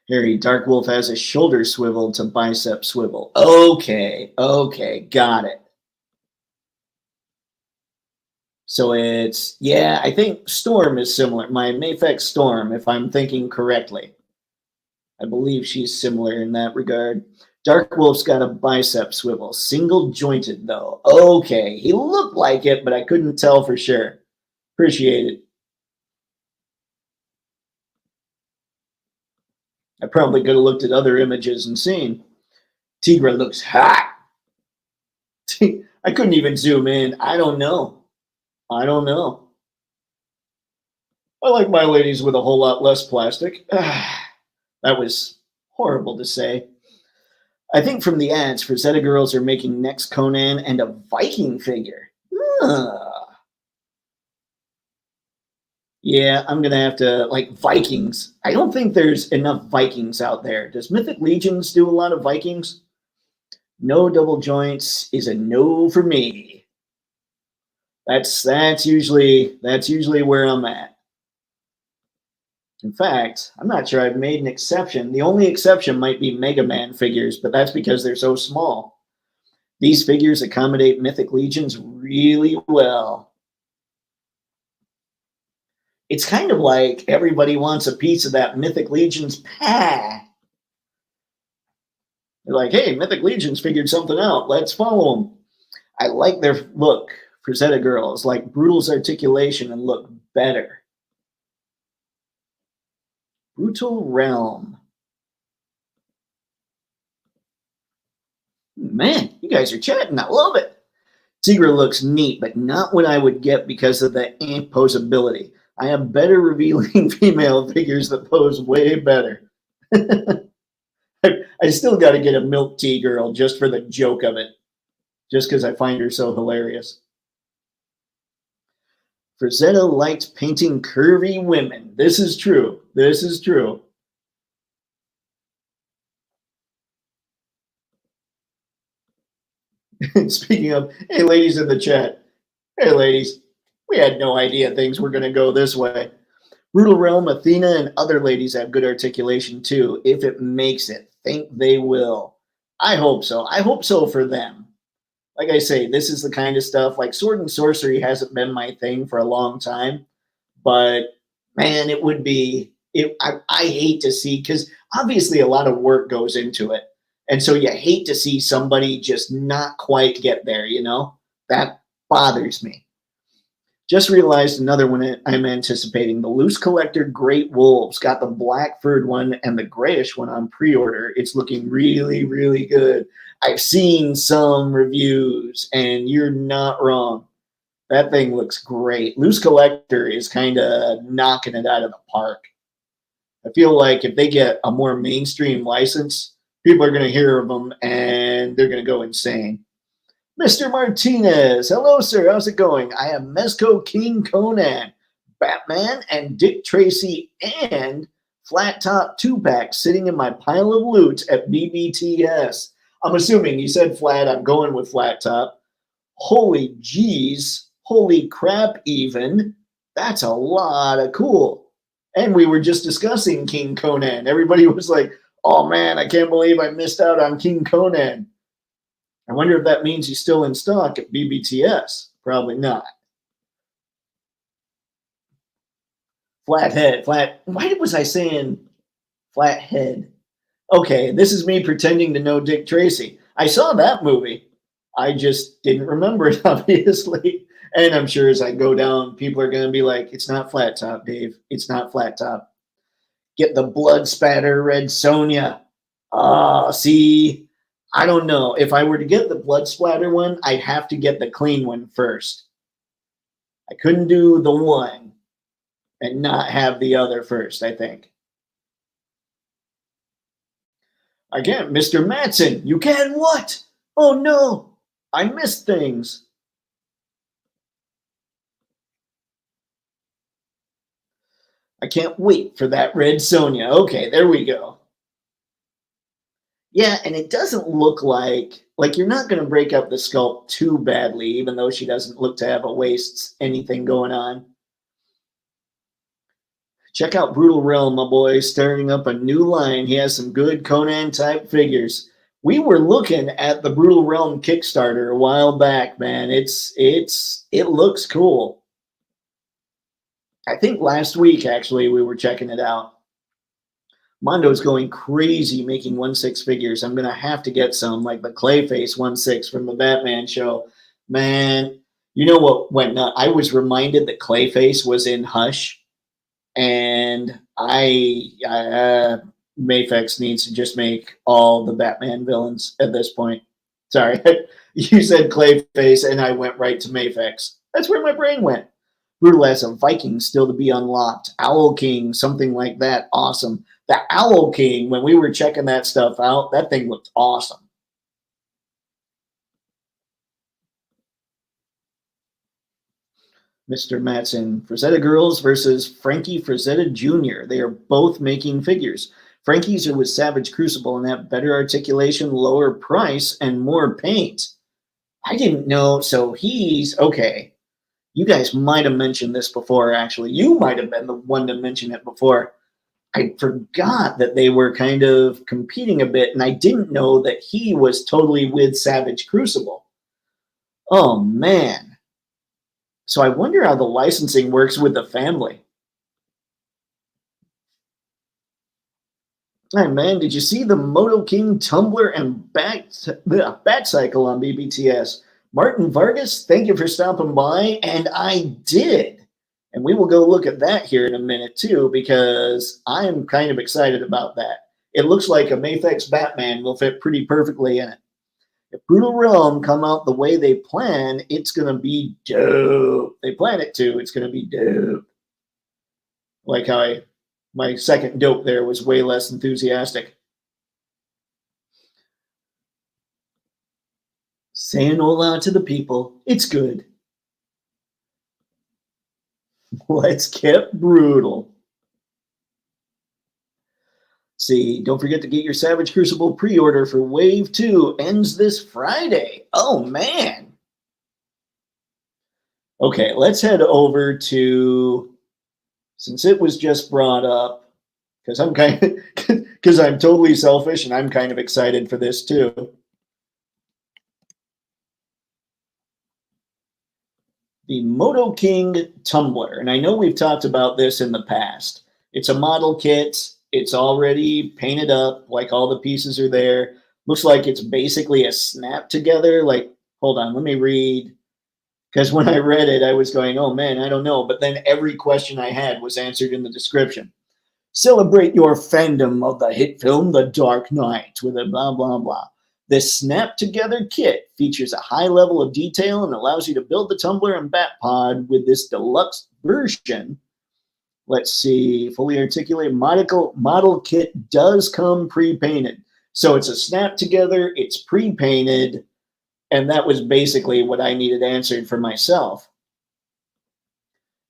Harry, Dark Wolf has a shoulder swivel to bicep swivel. Okay, got it. So it's, yeah, I think Storm is similar. My Mafex Storm, if I'm thinking correctly. I believe she's similar in that regard. Dark Wolf's got a bicep swivel. Single jointed, though. Okay, he looked like it, but I couldn't tell for sure. Appreciate it. I probably could have looked at other images and seen. Tigra looks hot. I couldn't even zoom in. I don't know. I like my ladies with a whole lot less plastic. That was horrible to say. I think from the ads, Frazetta girls are making next Conan and a Viking figure. Yeah, I'm gonna have to like Vikings. I don't think there's enough Vikings out there. Does Mythic Legions do a lot of Vikings? No double joints is a no for me. That's usually where I'm at. In fact, I'm not sure I've made an exception. The only exception might be Mega Man figures, but that's because they're so small. These figures accommodate Mythic Legions really well. It's kind of like everybody wants a piece of that Mythic Legions pie. They're like, hey, Mythic Legions figured something out. Let's follow them. I like their look. Frazetta girls like Brutal's articulation and look better. Brutal Realm. Man, you guys are chatting. I love it. Tigra looks neat, but not what I would get because of the ant posability. I have better revealing female figures that pose way better. I still got to get a milk tea girl just for the joke of it, just because I find her so hilarious. Frazetta likes painting curvy women. This is true. This is true. Speaking of, hey, ladies in the chat. Hey, ladies. We had no idea things were going to go this way. Brutal Realm, Athena, and other ladies have good articulation too. If it makes it, think they will. I hope so. I hope so for them. Like I say, this is the kind of stuff like Sword and Sorcery hasn't been my thing for a long time, but man, it would be. I hate to see, because obviously a lot of work goes into it, and so you hate to see somebody just not quite get there. That bothers me. Just realized another one I'm anticipating. The Loose Collector Great Wolves got the black furred one and the grayish one on pre-order. It's looking really, really good. I've seen some reviews, and you're not wrong. That thing looks great. Loose Collector is kind of knocking it out of the park. I feel like if they get a more mainstream license, people are going to hear of them and they're going to go insane. Mr. Martinez, hello, sir. How's it going? I have Mezco King Conan, Batman, and Dick Tracy, and Flat Top 2-pack sitting in my pile of loot at BBTS. I'm assuming you said flat. I'm going with Flat Top. Holy jeez. Holy crap, even. That's a lot of cool. And we were just discussing King Conan. Everybody was like, oh man, I can't believe I missed out on King Conan. I wonder if that means he's still in stock at BBTS. Probably not. Flathead. Why was I saying flathead? Okay, this is me pretending to know Dick Tracy. I saw that movie. I just didn't remember it, obviously. And I'm sure as I go down, people are going to be like, it's not Flat Top, Dave. It's not Flat Top. Get the blood spatter Red Sonja. See, I don't know. If I were to get the blood splatter one, I'd have to get the clean one first. I couldn't do the one and not have the other first, I think. Again, Mr. Matson, you can what? Oh no, I missed things. I can't wait for that Red Sonja. Okay, there we go. Yeah, and it doesn't look like you're not going to break up the sculpt too badly, even though she doesn't look to have a waist anything going on. Check out Brutal Realm, my boy, starting up a new line. He has some good Conan type figures. We were looking at the Brutal Realm Kickstarter a while back, man. It looks cool. I think last week actually we were checking it out. Mondo's going crazy making 1/6 figures. I'm going to have to get some, like the Clayface 1/6 from the Batman show. Man, you know what went nuts? I was reminded that Clayface was in Hush, and Mayfex needs to just make all the Batman villains at this point. Sorry, you said Clayface, and I went right to Mayfex. That's where my brain went. Brutal as a Viking still to be unlocked. Owl King, something like that. Awesome. The Owl King, when we were checking that stuff out, that thing looked awesome. Mr. Matson, Frazetta Girls versus Frankie Frazetta Jr. They are both making figures. Frankie's are with Savage Crucible and have better articulation, lower price, and more paint. I didn't know. So he's okay. You guys might have mentioned this before, actually. You might have been the one to mention it before. I forgot that they were kind of competing a bit, and I didn't know that he was totally with Savage Crucible. Oh, man. So I wonder how the licensing works with the family. Hey, man, did you see the Moto King Tumbler and Bat Cycle on BBTS? Martin Vargas, thank you for stopping by, and I did. And we will go look at that here in a minute, too, because I'm kind of excited about that. It looks like a Mafex Batman will fit pretty perfectly in it. If Brutal Realm come out the way they plan, it's going to be dope. They plan it to. It's going to be dope. Like how my second dope there was way less enthusiastic. Saying hola to the people. It's good. Let's get brutal. See, don't forget to get your Savage Crucible pre-order for Wave 2. Ends this Friday. Oh, man. Okay, let's head over to, since it was just brought up, because I'm totally selfish and I'm kind of excited for this too. The Moto King Tumbler, and I know we've talked about this in the past. It's a model kit. It's already painted up, like all the pieces are there. Looks like it's basically a snap together. Like, hold on, let me read. Because when I read it, I was going, oh man, I don't know. But then every question I had was answered in the description. Celebrate your fandom of the hit film The Dark Knight with a blah, blah, blah. This snap-together kit features a high level of detail and allows you to build the tumbler and bat pod with this deluxe version. Let's see, fully articulated model kit does come pre-painted. So it's a snap-together, it's pre-painted, and that was basically what I needed answered for myself.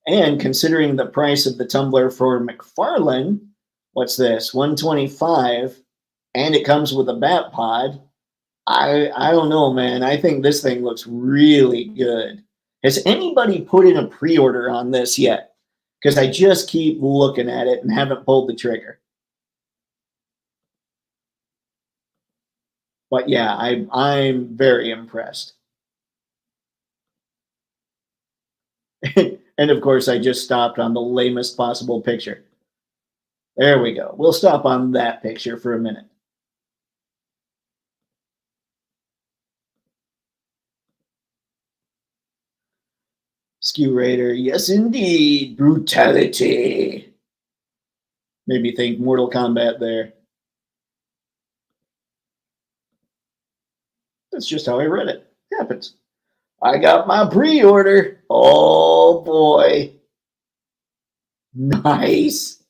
And considering the price of the tumbler for McFarlane, what's this, $125, and it comes with a bat pod, I don't know, man. I think this thing looks really good. Has anybody put in a pre-order on this yet? Because I just keep looking at it and haven't pulled the trigger. But yeah, I'm very impressed. And of course, I just stopped on the lamest possible picture. There we go. We'll stop on that picture for a minute. Skew Raider, yes indeed, brutality. Made me think Mortal Kombat there. That's just how I read it. It happens. I got my pre-order. Oh boy. Nice.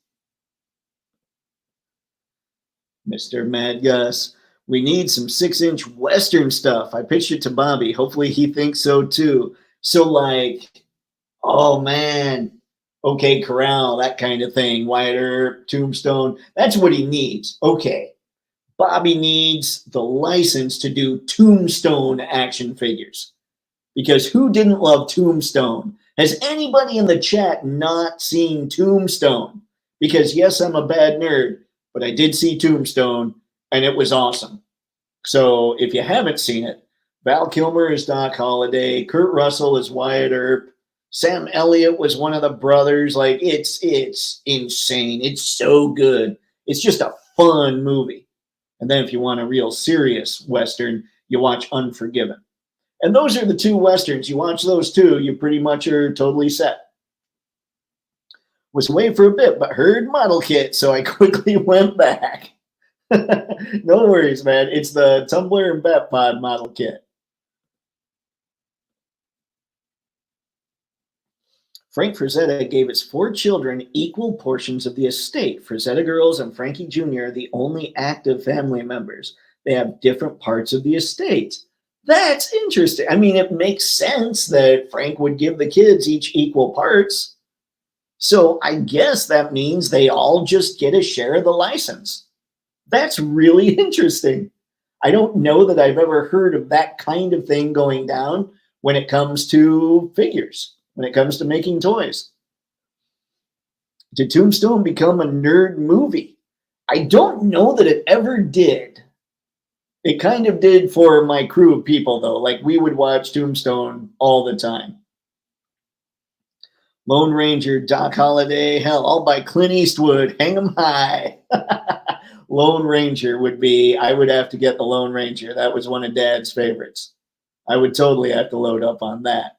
Mr. Mad Gus, we need some 6-inch Western stuff. I pitched it to Bobby. Hopefully he thinks so too. So like, oh man, OK Corral, that kind of thing. Wyatt Earp, Tombstone. That's what he needs. Okay. Bobby needs the license to do Tombstone action figures. Because who didn't love Tombstone? Has anybody in the chat not seen Tombstone? Because yes, I'm a bad nerd, but I did see Tombstone, and it was awesome. So if you haven't seen it, Val Kilmer is Doc Holliday, Kurt Russell is Wyatt Earp, Sam Elliott was one of the brothers. Like, it's insane. It's so good. It's just a fun movie. And then if you want a real serious Western, you watch Unforgiven. And those are the two Westerns. You watch those two, you pretty much are totally set. Was away for a bit, but heard model kit, so I quickly went back. No worries, man. It's the Tumbler and Bat Pod model kit. Frank Frazetta gave his 4 children equal portions of the estate. Frazetta Girls and Frankie Jr. are the only active family members. They have different parts of the estate. That's interesting. I mean, it makes sense that Frank would give the kids each equal parts. So I guess that means they all just get a share of the license. That's really interesting. I don't know that I've ever heard of that kind of thing going down when it comes to figures, when it comes to making toys. Did Tombstone become a nerd movie? I don't know that it ever did. It kind of did for my crew of people, though. Like, we would watch Tombstone all the time. Lone Ranger, Doc Holliday, hell, all by Clint Eastwood, hang 'em high. Lone Ranger would be, I would have to get the Lone Ranger. That was one of Dad's favorites. I would totally have to load up on that.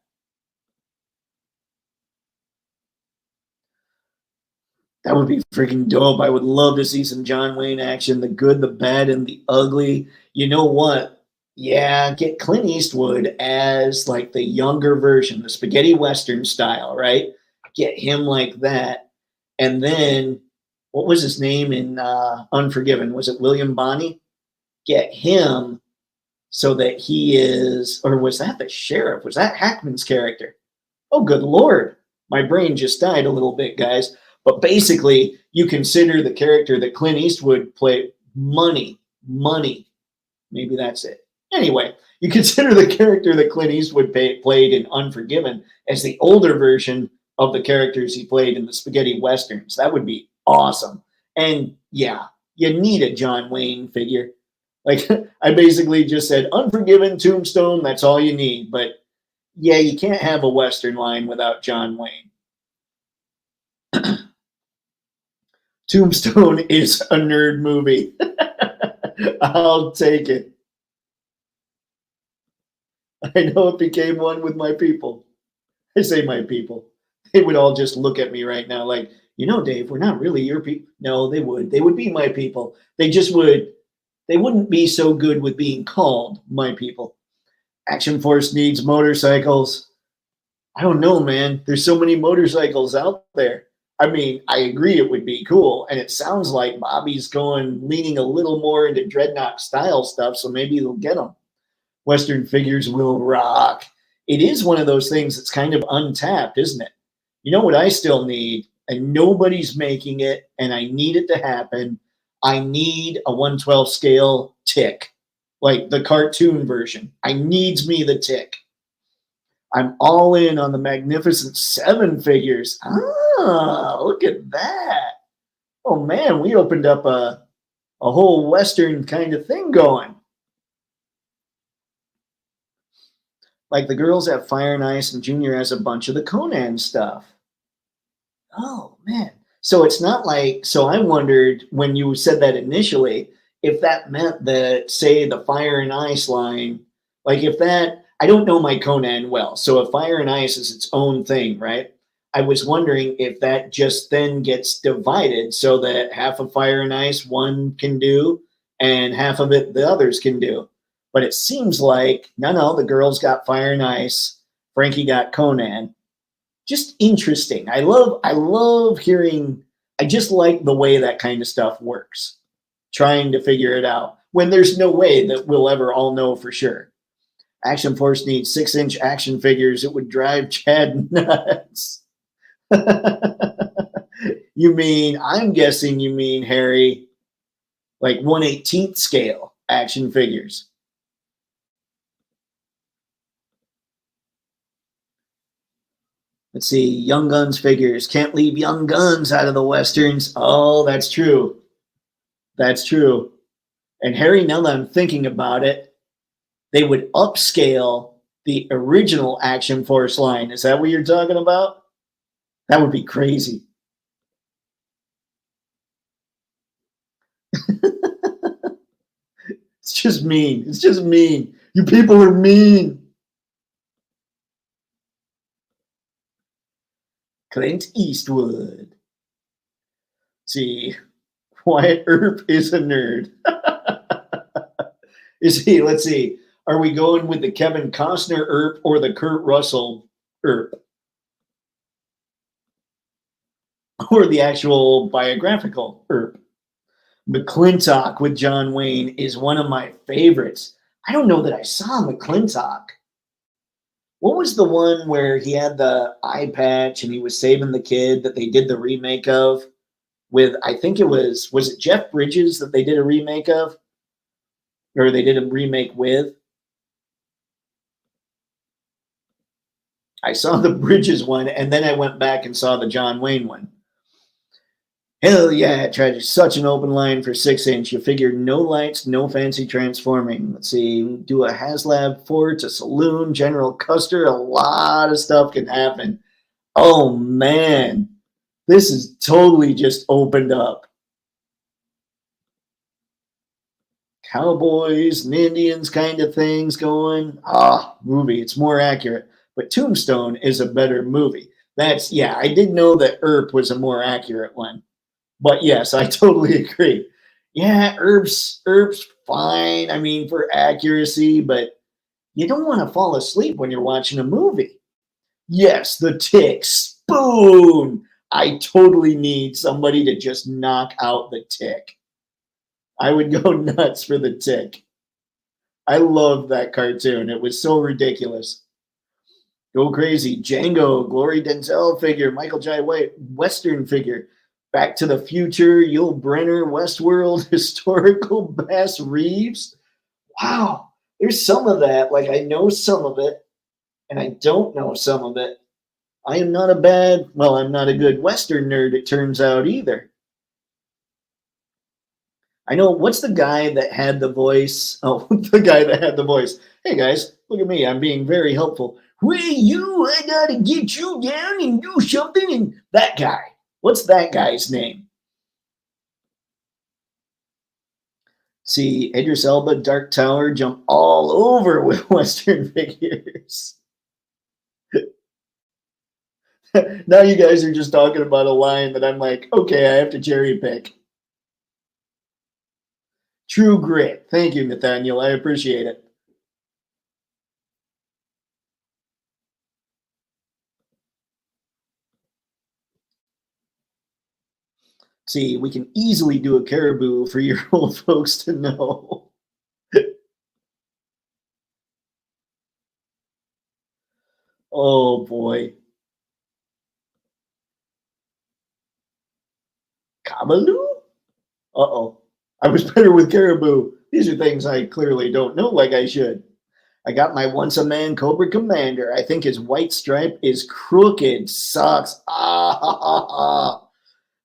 That would be freaking dope. I would love to see some John Wayne action, the good, the bad, and the ugly. You know what? Yeah, get Clint Eastwood as like the younger version, the spaghetti western style, right? Get him like that. And then what was his name in Unforgiven? Was it William Bonney? Get him so that he is, or was that the sheriff? Was that Hackman's character? Oh, good Lord. My brain just died a little bit, guys. But basically, you consider the character that Clint Eastwood played money. Maybe that's it. Anyway, you consider the character that Clint Eastwood played in Unforgiven as the older version of the characters he played in the spaghetti westerns. That would be awesome. And yeah, you need a John Wayne figure. Like, I basically just said Unforgiven, Tombstone, that's all you need. But yeah, you can't have a Western line without John Wayne. Tombstone is a nerd movie. I'll take it. I know it became one with my people. I say my people. They would all just look at me right now like, you know, Dave, we're not really your people. No, they would. They would be my people. They just would. They wouldn't be so good with being called my people. Action Force needs motorcycles. I don't know, man. There's so many motorcycles out there. I mean, I agree it would be cool. And it sounds like Bobby's leaning a little more into Dreadnought style stuff. So maybe he'll get them. Western figures will rock. It is one of those things that's kind of untapped, isn't it? You know what I still need? And nobody's making it, and I need it to happen. I need a 1/12 scale Tick, like the cartoon version. I needs me the Tick. I'm all in on the Magnificent Seven figures. Ah, look at that. Oh man, we opened up a whole Western kind of thing going. Like the girls have Fire and Ice, and Junior has a bunch of the Conan stuff. Oh man. So it's not like, so I wondered when you said that initially, if that meant that, say, the Fire and Ice line, like if that, I don't know my Conan well. So if Fire and Ice is its own thing, right? I was wondering if that just then gets divided so that half of Fire and Ice one can do and half of it the others can do. But it seems like, no, the girls got Fire and Ice, Frankie got Conan. Just interesting. I love hearing, I just like the way that kind of stuff works. Trying to figure it out when there's no way that we'll ever all know for sure. Action Force needs 6-inch action figures. It would drive Chad nuts. I'm guessing you mean, Harry, like 1/18 scale action figures. Let's see, Young Guns figures. Can't leave Young Guns out of the Westerns. Oh, that's true. That's true. And Harry, now that I'm thinking about it, they would upscale the original Action Force line. Is that what you're talking about? That would be crazy. It's just mean. It's just mean. You people are mean. Clint Eastwood. Let's see, Wyatt Earp is a nerd. Is he? Let's see. Are we going with the Kevin Costner Earp or the Kurt Russell Earp? Or the actual biographical Earp? McClintock with John Wayne is one of my favorites. I don't know that I saw McClintock. What was the one where he had the eye patch and he was saving the kid that they did the remake of with, I think was it Jeff Bridges that they did a remake of? Or they did a remake with? I saw the Bridges one and then I went back and saw the John Wayne one. Hell yeah, tragic. Such an open line for 6-inch. You figure no lights, no fancy transforming. Let's see, do a HasLab Fort, a saloon, General Custer. A lot of stuff can happen. Oh man, this is totally just opened up. Cowboys and Indians kind of things going. Movie. It's more accurate. But Tombstone is a better movie. That's, yeah, I did know that Earp was a more accurate one. But yes, I totally agree. Yeah, Earp's fine. I mean, for accuracy, but you don't want to fall asleep when you're watching a movie. Yes, the tick. Spoon. I totally need somebody to just knock out the tick. I would go nuts for the tick. I loved that cartoon. It was so ridiculous. Go crazy. Django, Glory Denzel figure, Michael Jai White, Western figure. Back to the Future, Yul Brenner, Westworld, historical Bass Reeves. Wow, there's some of that. Like, I know some of it, and I don't know some of it. I am not I'm not a good Western nerd, it turns out, either. I know, what's the guy that had the voice? Oh, the guy that had the voice. Hey, guys, look at me. I'm being very helpful. Hey, you, I gotta get you down and do something. And that guy. What's that guy's name? See, Idris Elba, Dark Tower, jump all over with Western figures. Now you guys are just talking about a line that I'm like, okay, I have to cherry pick. True Grit. Thank you, Nathaniel. I appreciate it. See, we can easily do a caribou for your old folks to know. Oh boy. Kabaloo? Uh-oh. I was better with caribou. These are things I clearly don't know like I should. I got my once a man Cobra Commander. I think his white stripe is crooked. Sucks.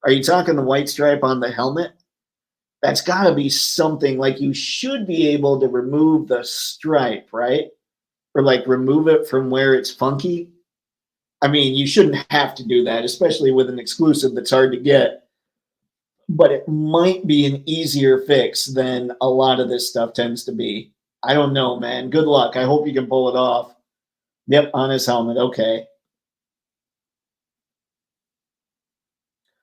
Are you talking the white stripe on the helmet? That's got to be something like you should be able to remove the stripe, right? Or like remove it from where it's funky. I mean, you shouldn't have to do that, especially with an exclusive that's hard to get. But it might be an easier fix than a lot of this stuff tends to be. I don't know, man. Good luck. I hope you can pull it off. Yep, on his helmet. Okay.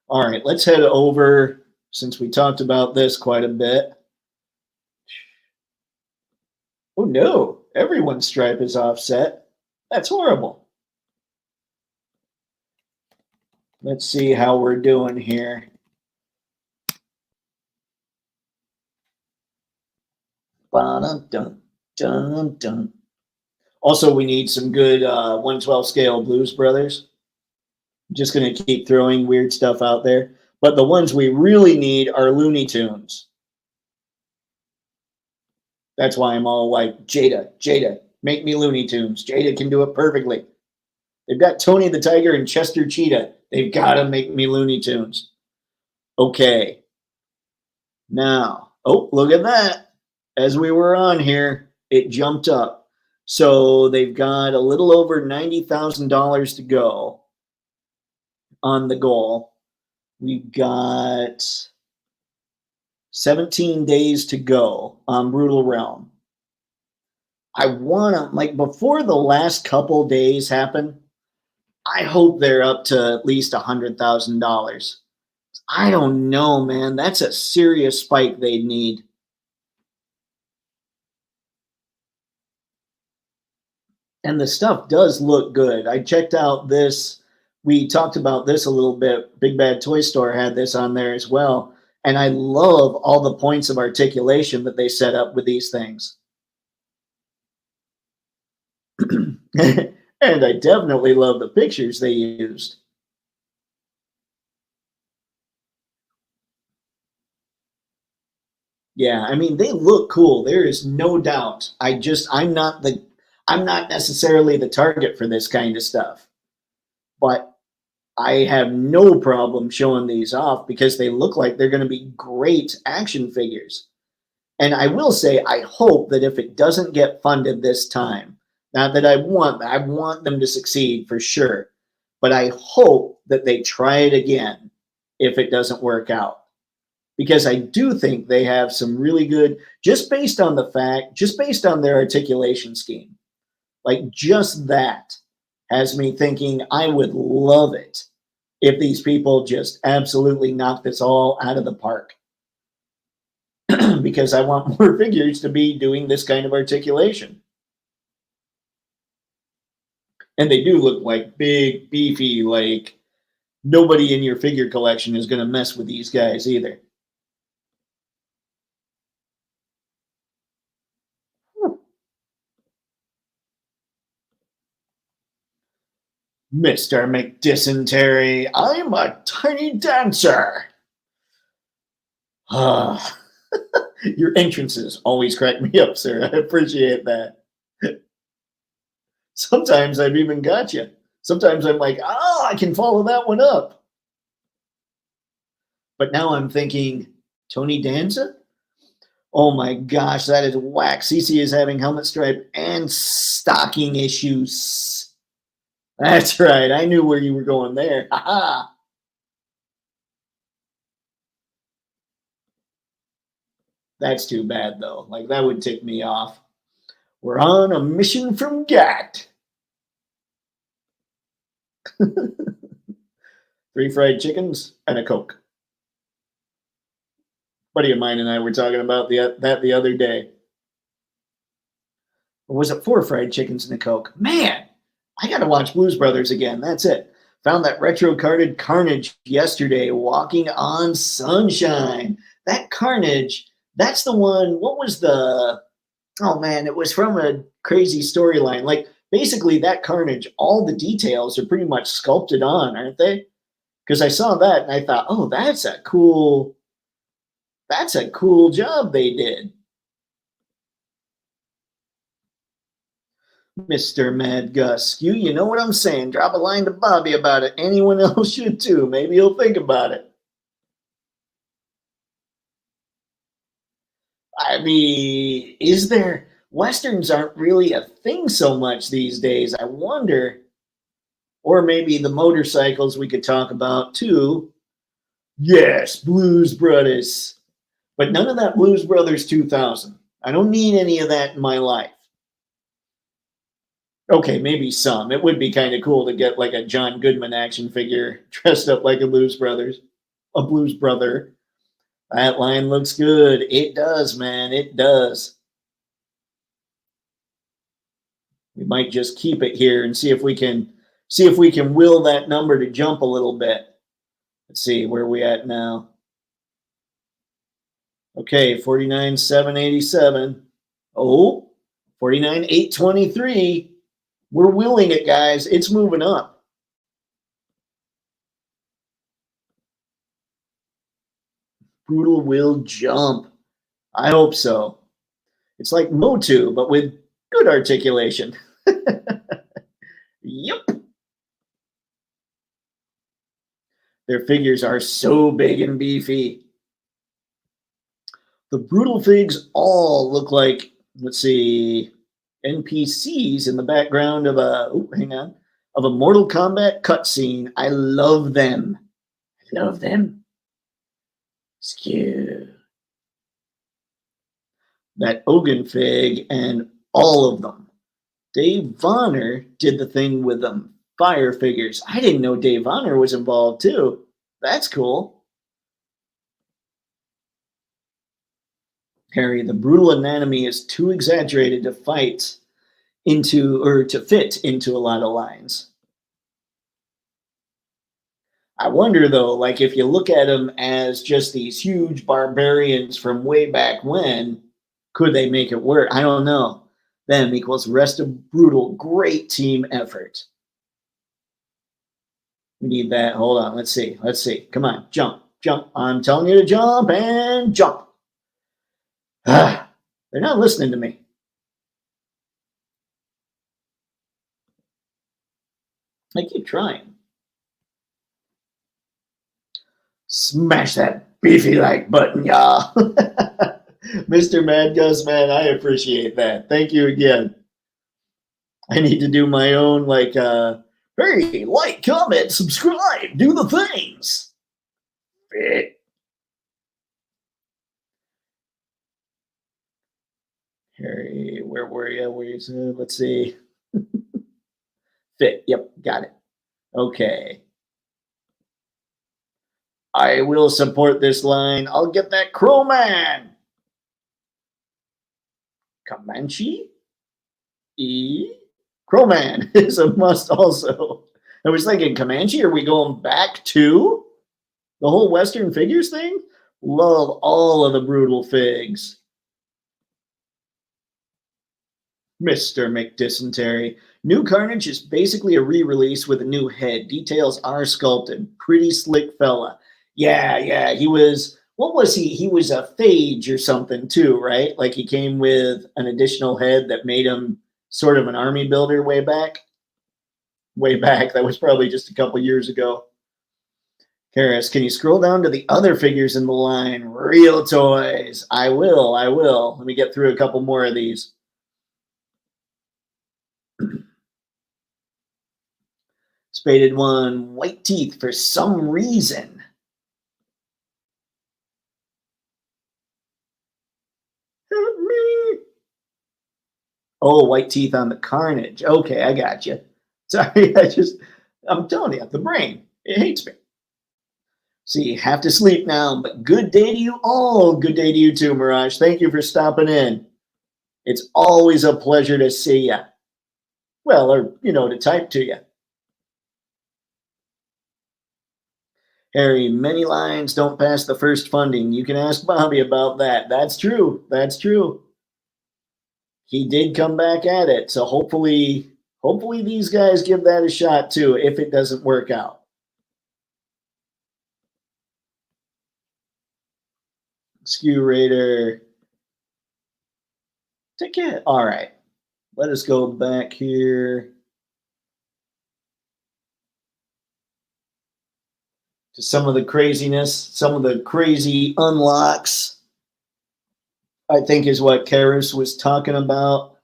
All right, let's head over, since we talked about this quite a bit. Oh no, everyone's stripe is offset. That's horrible. Let's see how we're doing here. Dun, dun, dun, dun. Also, we need some good 112 scale Blues Brothers. I'm just going to keep throwing weird stuff out there. But the ones we really need are Looney Tunes. That's why I'm all like, Jada, make me Looney Tunes. Jada can do it perfectly. They've got Tony the Tiger and Chester Cheetah. They've got to make me Looney Tunes. Okay. Now, oh, look at that. As we were on here, it jumped up. So they've got a little over $90,000 to go on the goal. We've got 17 days to go on Brutal Realm. I want to, like, before the last couple days happen, I hope they're up to at least $100,000. I don't know, man. That's a serious spike they'd need. And the stuff does look good. I checked out this. We talked about this a little bit. Big Bad Toy Store had this on there as well. And I love all the points of articulation that they set up with these things. And I definitely love the pictures they used. Yeah, I mean they look cool. There is no doubt. I'm not necessarily the target for this kind of stuff, but I have no problem showing these off because they look like they're going to be great action figures. And I will say, I hope that if it doesn't get funded this time, not that I want them to succeed for sure, but I hope that they try it again if it doesn't work out. Because I do think they have some really good, just based on their articulation scheme, like just that has me thinking I would love it if these people just absolutely knock this all out of the park. Because I want more figures to be doing this kind of articulation. And they do look like big, beefy, like nobody in your figure collection is going to mess with these guys either. Mr. McDysentery, I'm a tiny dancer. Ah, your entrances always crack me up, sir. I appreciate that. Sometimes I've even got you. Sometimes I'm like, oh, I can follow that one up. But now I'm thinking, Tony Danza? Oh my gosh, that is whack. CC is having helmet stripe and stocking issues. That's right. I knew where you were going there. Ha. That's too bad, though. Like, that would tick me off. We're on a mission from GAT. 3 fried chickens and a Coke. Buddy of mine and I were talking about that the other day. Or was it 4 fried chickens and a Coke? Man, I got to watch Blues Brothers again. That's it. Found that retro carded Carnage yesterday, walking on sunshine. That Carnage, that's the one. What was the? Oh man, it was from a crazy storyline. Like basically, that Carnage, all the details are pretty much sculpted on, aren't they? Because I saw that and I thought, oh, that's a cool job they did. Mr. Mad Gus, you know what I'm saying. Drop a line to Bobby about it. Anyone else should too. Maybe he'll think about it. I mean, is there Westerns aren't really a thing so much these days. I wonder, or maybe the motorcycles we could talk about too. Yes, Blues Brothers. But none of that Blues Brothers 2000. I don't need any of that in my life. Okay, maybe some. It would be kind of cool to get like a John Goodman action figure dressed up like a blues brother. That line looks good. It does, man. It does. We might just keep it here and see if we can will that number to jump a little bit. Let's see where we at now. Okay, 49,787. Oh, 49,823. We're willing it, guys. It's moving up. Brutal will jump. I hope so. It's like Motu, but with good articulation. Yep. Their figures are so big and beefy. The Brutal Figs all look like, let's see, NPCs in the background of a Mortal Kombat cutscene. I love them. I love them. Skew. That Ogun Fig and all of them. Dave Vonner did the thing with them. Fire figures. I didn't know Dave Vonner was involved too. That's cool. Harry, the brutal anatomy is too exaggerated to fit into a lot of lines. I wonder though, like if you look at them as just these huge barbarians from way back when, could they make it work? I don't know. Them equals rest of brutal. Great team effort. We need that. Hold on. Let's see. Let's see. Come on. Jump. Jump. I'm telling you to jump and jump. They're not listening to me. I keep trying. Smash that beefy like button, y'all. Mr. Mad Gus, man, I appreciate that. Thank you again. I need to do my own, like, hey, like, comment, subscribe, do the things. Harry, where were you? Let's see. Fit. Yep, got it. Okay. I will support this line. I'll get that Crowman. Comanche? Crowman is a must also. I was thinking, Comanche, are we going back to the whole Western figures thing? Love all of the brutal figs. Mr. McDysentery. New Carnage is basically a re-release with a new head. Details are sculpted. Pretty slick fella. Yeah, he was, what was he? He was a phage or something too, right? Like he came with an additional head that made him sort of an army builder way back. Way back. That was probably just a couple years ago. Karis, can you scroll down to the other figures in the line? Real toys. I will. Let me get through a couple more of these. Spaded one, white teeth for some reason. Help me. Oh, white teeth on the Carnage. Okay, I got you. Sorry, I'm telling you, the brain, it hates me. So you have to sleep now, but good day to you all. Good day to you too, Mirage. Thank you for stopping in. It's always a pleasure to see you. Well, or, to type to you. Harry, many lines don't pass the first funding. You can ask Bobby about that. That's true. He did come back at it. So hopefully these guys give that a shot too, if it doesn't work out. Skew Raider. Take it. All right. Let us go back here to some of the craziness, some of the crazy unlocks, I think is what Karis was talking about.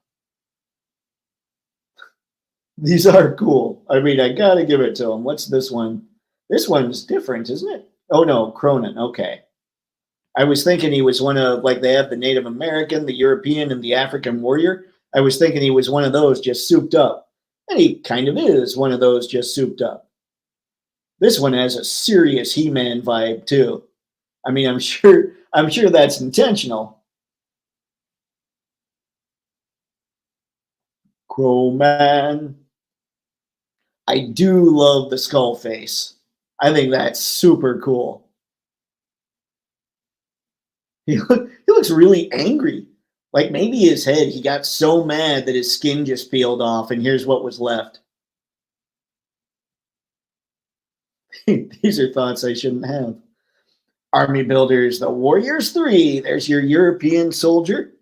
These are cool. I mean, I got to give it to him. What's this one? This one's different, isn't it? Oh, no, Cronin. Okay. I was thinking he was one of, like, they have the Native American, the European, and the African warrior. I was thinking he was one of those just souped up. And he kind of is one of those just souped up. This one has a serious He-Man vibe, too. I mean, I'm sure that's intentional. Crowman. I do love the skull face. I think that's super cool. He looks really angry. Like maybe his head, he got so mad that his skin just peeled off, and here's what was left. These are thoughts I shouldn't have. Army Builders, the Warriors 3. There's your European soldier,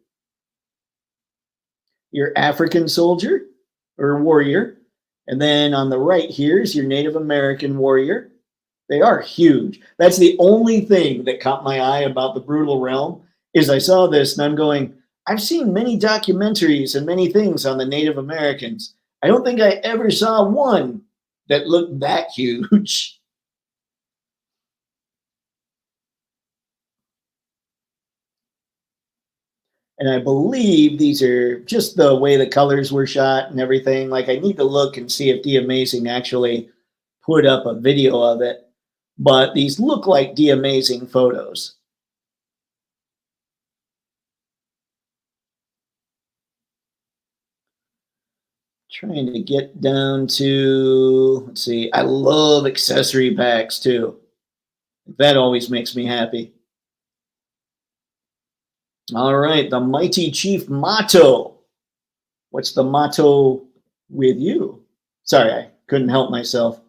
your African soldier or warrior. And then on the right, here's your Native American warrior. They are huge. That's the only thing that caught my eye about the Brutal Realm is I saw this and I'm going, I've seen many documentaries and many things on the Native Americans. I don't think I ever saw one that looked that huge. And I believe these are just the way the colors were shot and everything. Like I need to look and see if The Amazing actually put up a video of it. But these look like The Amazing photos. Trying to get down to, let's see, I love accessory packs too. That always makes me happy. All right, the Mighty Chief Motto. What's the motto with you? Sorry, I couldn't help myself.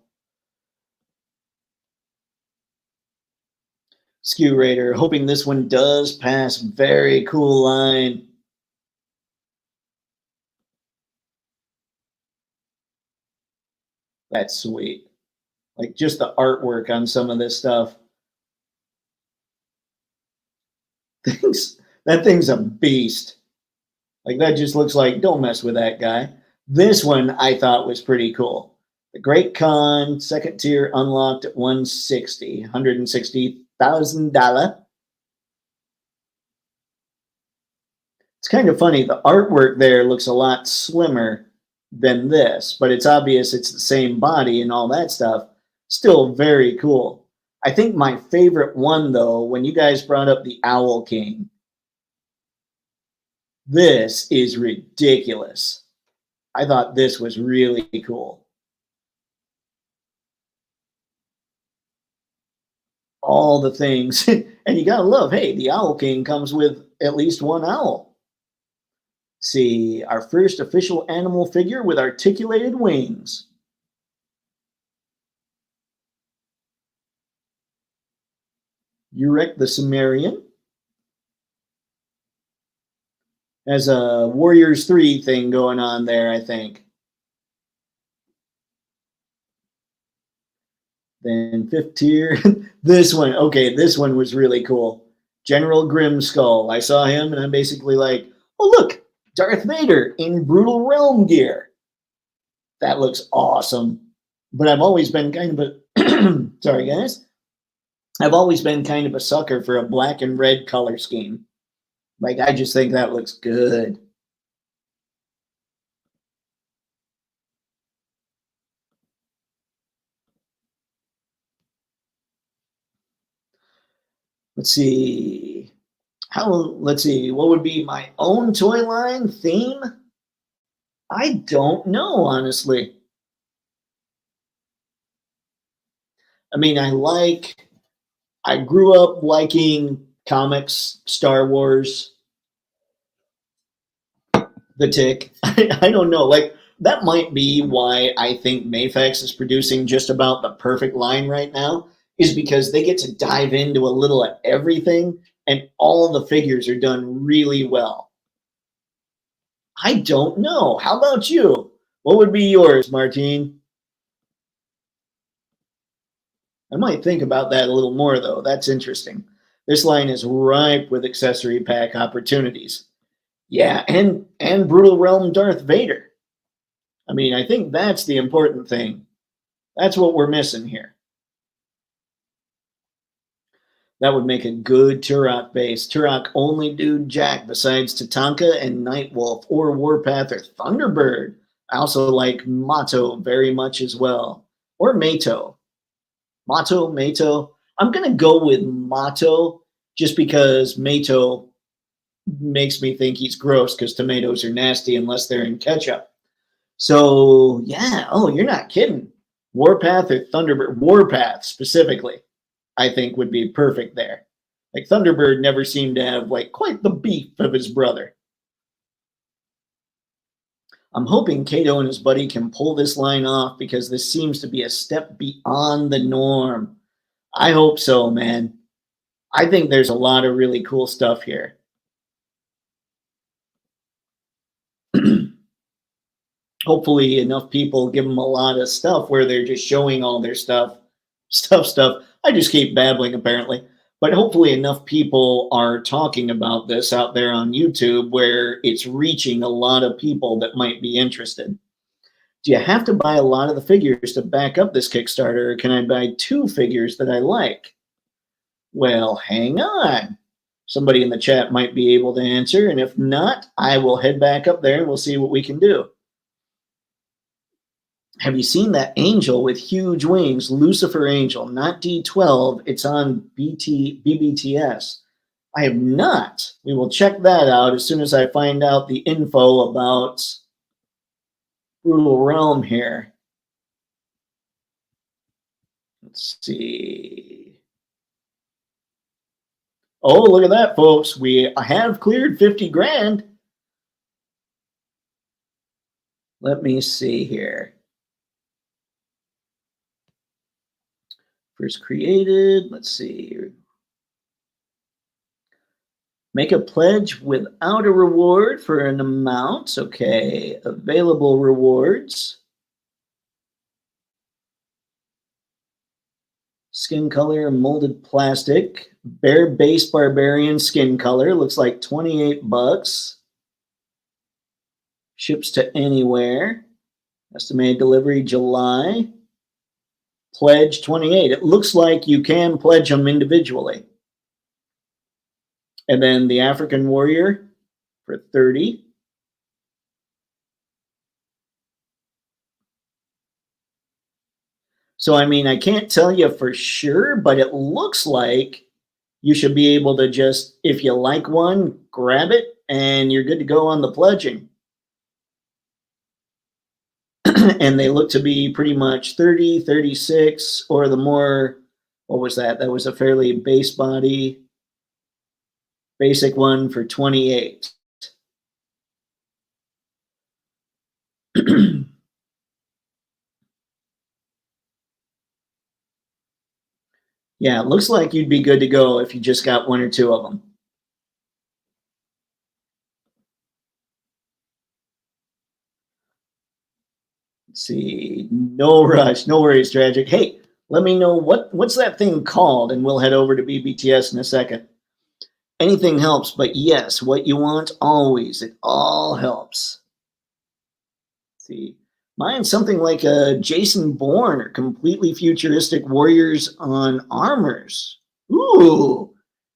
Skew Raider, hoping this one does pass. Very cool line. That's sweet. Like just the artwork on some of this stuff. That thing's a beast. Like that just looks like don't mess with that guy. This one I thought was pretty cool. The Great Khan, second tier unlocked at 160,000. It's kind of funny. The artwork there looks a lot slimmer than this, but it's obvious it's the same body and all that stuff. Still very cool. I think my favorite one, though, when you guys brought up the Owl King, this is ridiculous. I thought this was really cool. All the things. And you gotta love, hey, the Owl King comes with at least one owl. Let's see, our first official animal figure with articulated wings. Urek the Sumerian. Has a Warriors 3 thing going on there, I think. Then fifth tier, this one. Okay, this one was really cool. General Grimskull. I saw him and I'm basically like, oh, look, Darth Vader in Brutal Realm gear. That looks awesome. But I've always been kind of a, sorry guys, I've always been kind of a sucker for a black and red color scheme. Like, I just think that looks good. Let's see. Let's see. What would be my own toy line theme? I don't know, honestly. I mean, I grew up liking comics, Star Wars, The Tick. I don't know. Like, that might be why I think Mafex is producing just about the perfect line right now, is because they get to dive into a little of everything, and all the figures are done really well. I don't know. How about you? What would be yours, Martine? I might think about that a little more, though. That's interesting. This line is ripe with accessory pack opportunities. Yeah, and Brutal Realm Darth Vader. I mean, I think that's the important thing. That's what we're missing here. That would make a good Turok base. Turok only dude Jack besides Tatanka and Nightwolf or Warpath or Thunderbird. I also like Mato very much as well. Or Mato. Mato. I'm going to go with Mato just because Mato makes me think he's gross because tomatoes are nasty unless they're in ketchup. So, yeah. Oh, you're not kidding. Warpath or Thunderbird? Warpath specifically, I think would be perfect there. Like Thunderbird never seemed to have like quite the beef of his brother. I'm hoping Kato and his buddy can pull this line off because this seems to be a step beyond the norm. I hope so, man. I think there's a lot of really cool stuff here. Hopefully enough people give them a lot of stuff where they're just showing all their stuff. I just keep babbling apparently. But hopefully enough people are talking about this out there on YouTube where it's reaching a lot of people that might be interested. Do you have to buy a lot of the figures to back up this Kickstarter, or can I buy 2 figures that I like? Well, hang on. Somebody in the chat might be able to answer, and if not, I will head back up there and we'll see what we can do. Have you seen that angel with huge wings? Lucifer Angel, not D12. It's on BBTS. I have not. We will check that out as soon as I find out the info about Brutal Realm here. Let's see. Oh, look at that, folks. We have cleared 50 grand. Let me see here. First created, let's see. Make a pledge without a reward for an amount. Okay, available rewards. Skin color, molded plastic. Bare base barbarian skin color. Looks like 28 bucks. Ships to anywhere. Estimated delivery July. Pledge 28. It looks like you can pledge them individually. And then the African warrior for 30. So, I mean, I can't tell you for sure, but it looks like you should be able to just, if you like one, grab it and you're good to go on the pledging. And they look to be pretty much 30, 36, or the more, what was that? That was a fairly base body, basic one for 28. Yeah, it looks like you'd be good to go if you just got one or two of them. Let's see, no rush, no worries, Tragic. Hey, let me know what's that thing called, and we'll head over to BBTS in a second. Anything helps, but yes, what you want always, it all helps. Let's see, mine's something like a Jason Bourne or completely futuristic warriors on armors. Ooh,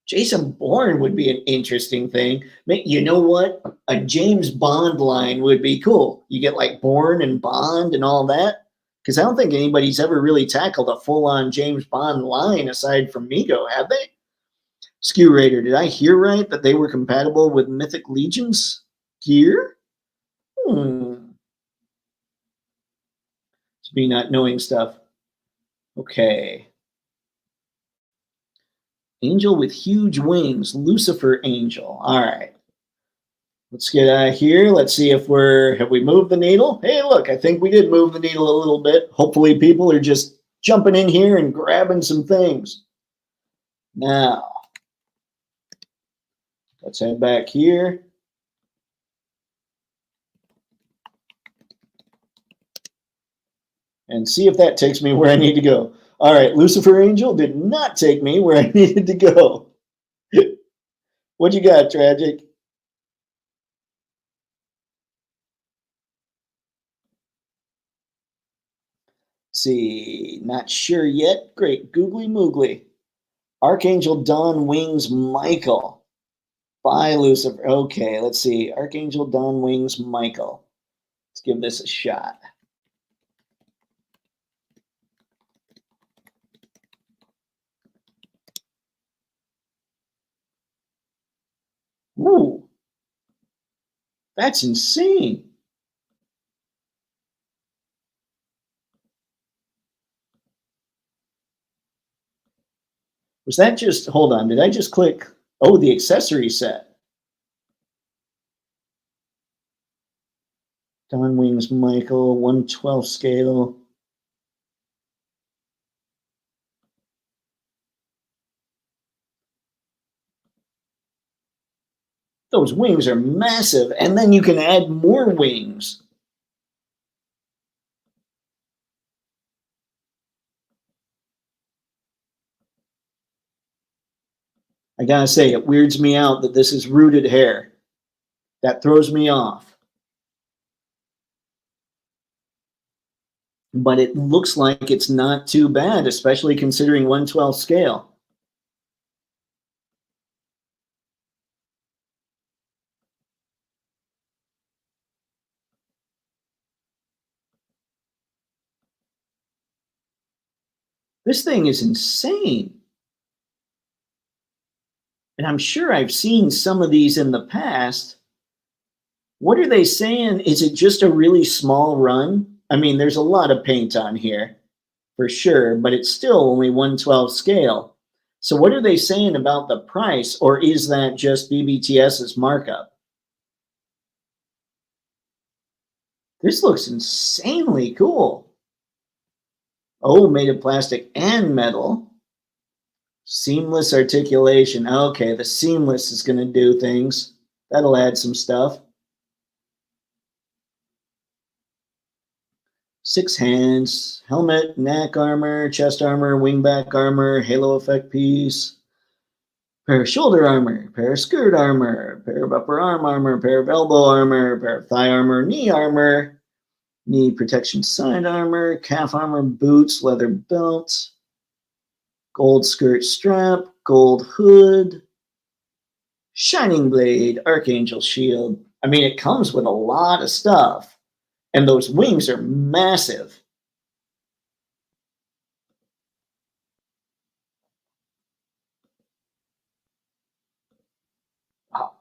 Jason Bourne would be an interesting thing. You know what? A James Bond line would be cool. You get like Bourne and Bond and all that. Because I don't think anybody's ever really tackled a full-on James Bond line aside from Mego, have they? Skew Raider, did I hear right that they were compatible with Mythic Legion's gear? It's me not knowing stuff. Okay. Angel with huge wings, Lucifer Angel. All right. Let's get out of here. Let's see if have we moved the needle? Hey, look, I think we did move the needle a little bit. Hopefully people are just jumping in here and grabbing some things. Now, let's head back here. And see if that takes me where I need to go. All right, Lucifer Angel did not take me where I needed to go. What you got, Tragic? Let's see, not sure yet. Great, googly moogly. Archangel Dawn Wings Michael. Bye, Lucifer. Okay, let's see. Archangel Dawn Wings Michael. Let's give this a shot. Ooh, that's insane. Was that just, hold on, did I just click? Oh, the accessory set. Dawn Wings Michael, 1/12 scale. Those wings are massive, and then you can add more wings. I gotta say, it weirds me out that this is rooted hair. That throws me off. But it looks like it's not too bad, especially considering 1/12 scale. This thing is insane. And I'm sure I've seen some of these in the past. What are they saying? Is it just a really small run? I mean, there's a lot of paint on here for sure, but it's still only 1/12 scale. So what are they saying about the price, or is that just BBTS's markup? This looks insanely cool. Oh, made of plastic and metal. Seamless articulation. Okay, the seamless is going to do things. That'll add some stuff. 6 hands, helmet, neck armor, chest armor, wingback armor, halo effect piece, pair of shoulder armor, pair of skirt armor, pair of upper arm armor, pair of elbow armor, pair of thigh armor, knee protection side armor, calf armor, boots, leather belt, gold skirt strap, gold hood, shining blade, archangel shield. I mean, it comes with a lot of stuff. And those wings are massive. Wow.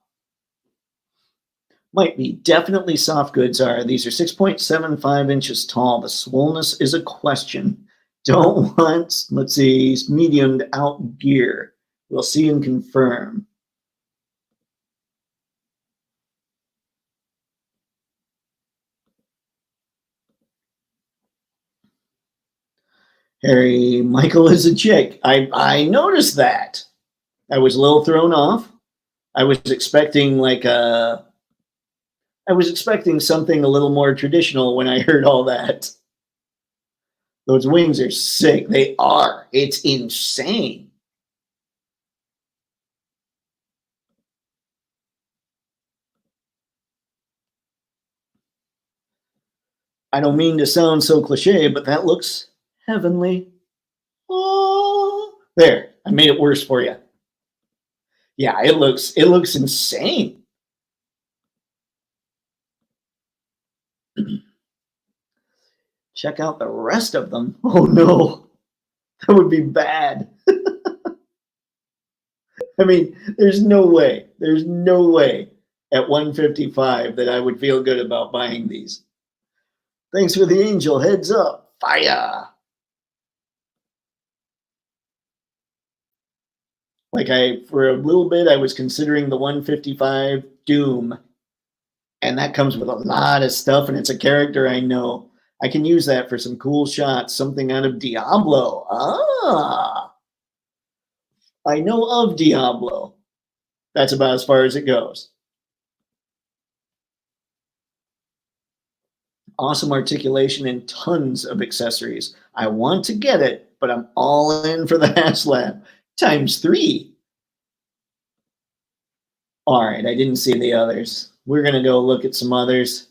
Might be. Definitely soft goods are. These are 6.75 inches tall. The swollenness is a question. Don't want, let's see, mediumed out gear. We'll see and confirm. Harry, Michael is a chick. I noticed that. I was a little thrown off. I was expecting something a little more traditional when I heard all that. Those wings are sick. They are. It's insane. I don't mean to sound so cliche, but that looks heavenly. Oh, there. I made it worse for you. Yeah, it looks insane. Check out the rest of them. Oh no, that would be bad. I mean, there's no way at 155 that I would feel good about buying these. Thanks for the angel. Heads up. Fire. For a little bit, I was considering the 155 Doom. And that comes with a lot of stuff, and it's a character I know. I can use that for some cool shots, something out of Diablo. Ah, I know of Diablo. That's about as far as it goes. Awesome articulation and tons of accessories. I want to get it, but I'm all in for the HasLab ×3. All right, I didn't see the others. We're going to go look at some others.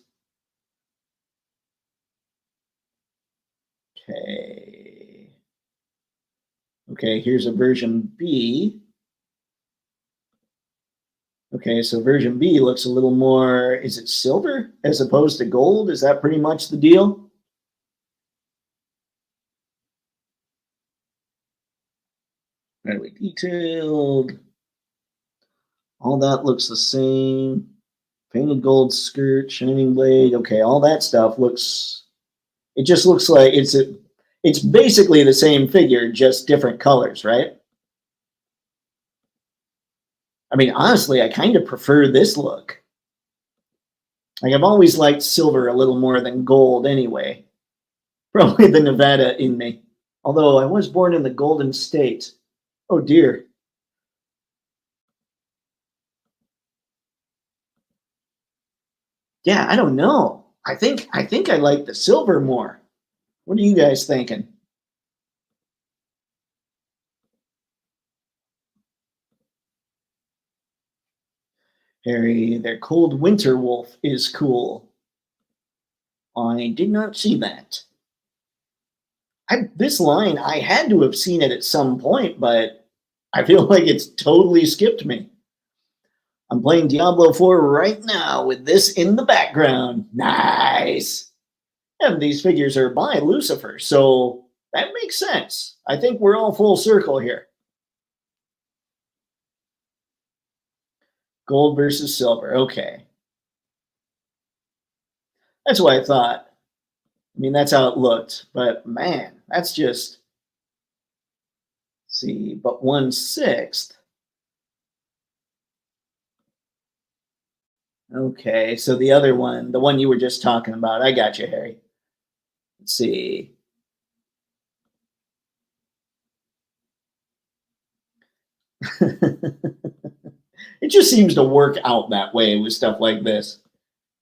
Okay, here's a version B. Okay, so version B looks a little more, is it silver as opposed to gold? Is that pretty much the deal? Anyway, detailed. All that looks the same. Painted gold skirt, shining blade. Okay, all that stuff looks, it just looks like it's basically the same figure, just different colors, right? I mean, honestly, I kind of prefer this look. Like, I've always liked silver a little more than gold anyway. Probably the Nevada in me. Although I was born in the Golden State. Oh dear. Yeah, I don't know. I think I like the silver more. What are you guys thinking? Harry, their cold winter wolf is cool. I did not see that. This line, I had to have seen it at some point, but I feel like it's totally skipped me. I'm playing Diablo 4 right now with this in the background. Nice. And these figures are by Lucifer, so that makes sense. I think we're all full circle here. Gold versus silver. Okay. That's what I thought. I mean, that's how it looked. But man, that's just, see, but 1/6. Okay, so the other one, the one you were just talking about, I got you, Harry. Let's see. It just seems to work out that way with stuff like this.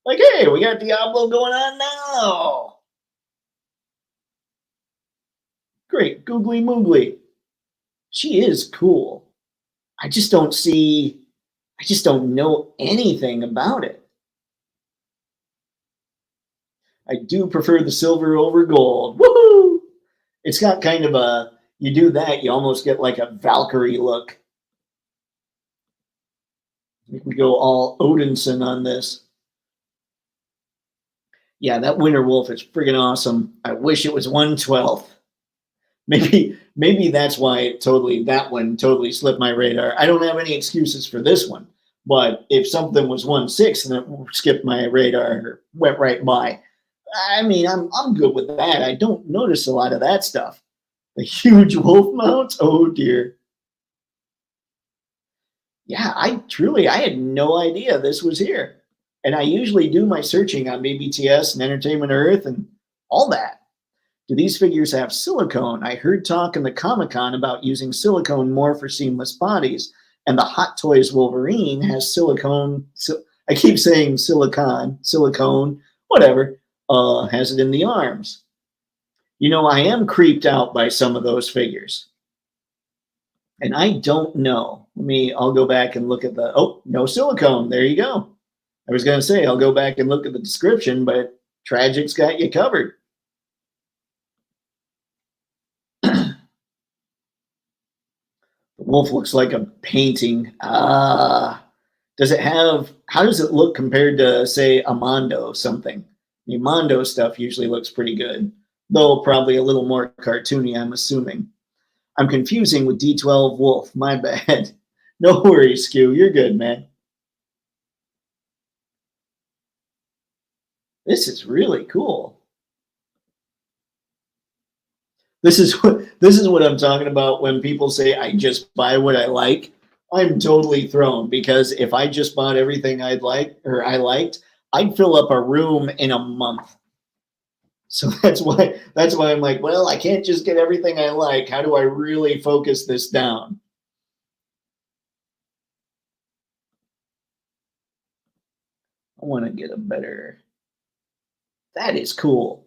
Like, hey, we got Diablo going on now. Great, googly moogly. She is cool. I just don't see, I just don't know anything about it. I do prefer the silver over gold. Woohoo! It's got kind of a, you do that, you almost get like a Valkyrie look. We go all Odinson on this. Yeah, that Winter Wolf is friggin' awesome. I wish it was 1/12. Maybe that's why that one totally slipped my radar. I don't have any excuses for this one, but if something was 1/6 and it skipped my radar or went right by, I mean, I'm good with that. I don't notice a lot of that stuff. The huge wolf mounts. Oh dear. Yeah, I had no idea this was here. And I usually do my searching on BBTS and Entertainment Earth and all that. Do these figures have silicone? I heard talk in the Comic Con about using silicone more for seamless bodies. And the Hot Toys Wolverine has silicone. I keep saying silicone, whatever. Has it in the arms. You know, I am creeped out by some of those figures. And I don't know. I'll go back and look at oh, no silicone. There you go. I was going to say, I'll go back and look at the description, but Tragic's got you covered. The wolf looks like a painting. How does it look compared to, say, a Mondo something? Mondo stuff usually looks pretty good, though probably a little more cartoony, I'm assuming. I'm confusing with D12 Wolf. My bad. No worries, Skew. You're good, man. This is really cool. This is what I'm talking about when people say I just buy what I like. I'm totally thrown because if I just bought everything I liked, I'd fill up a room in a month. So that's why I'm like, well, I can't just get everything I like. How do I really focus this down? I want to get a better. That is cool.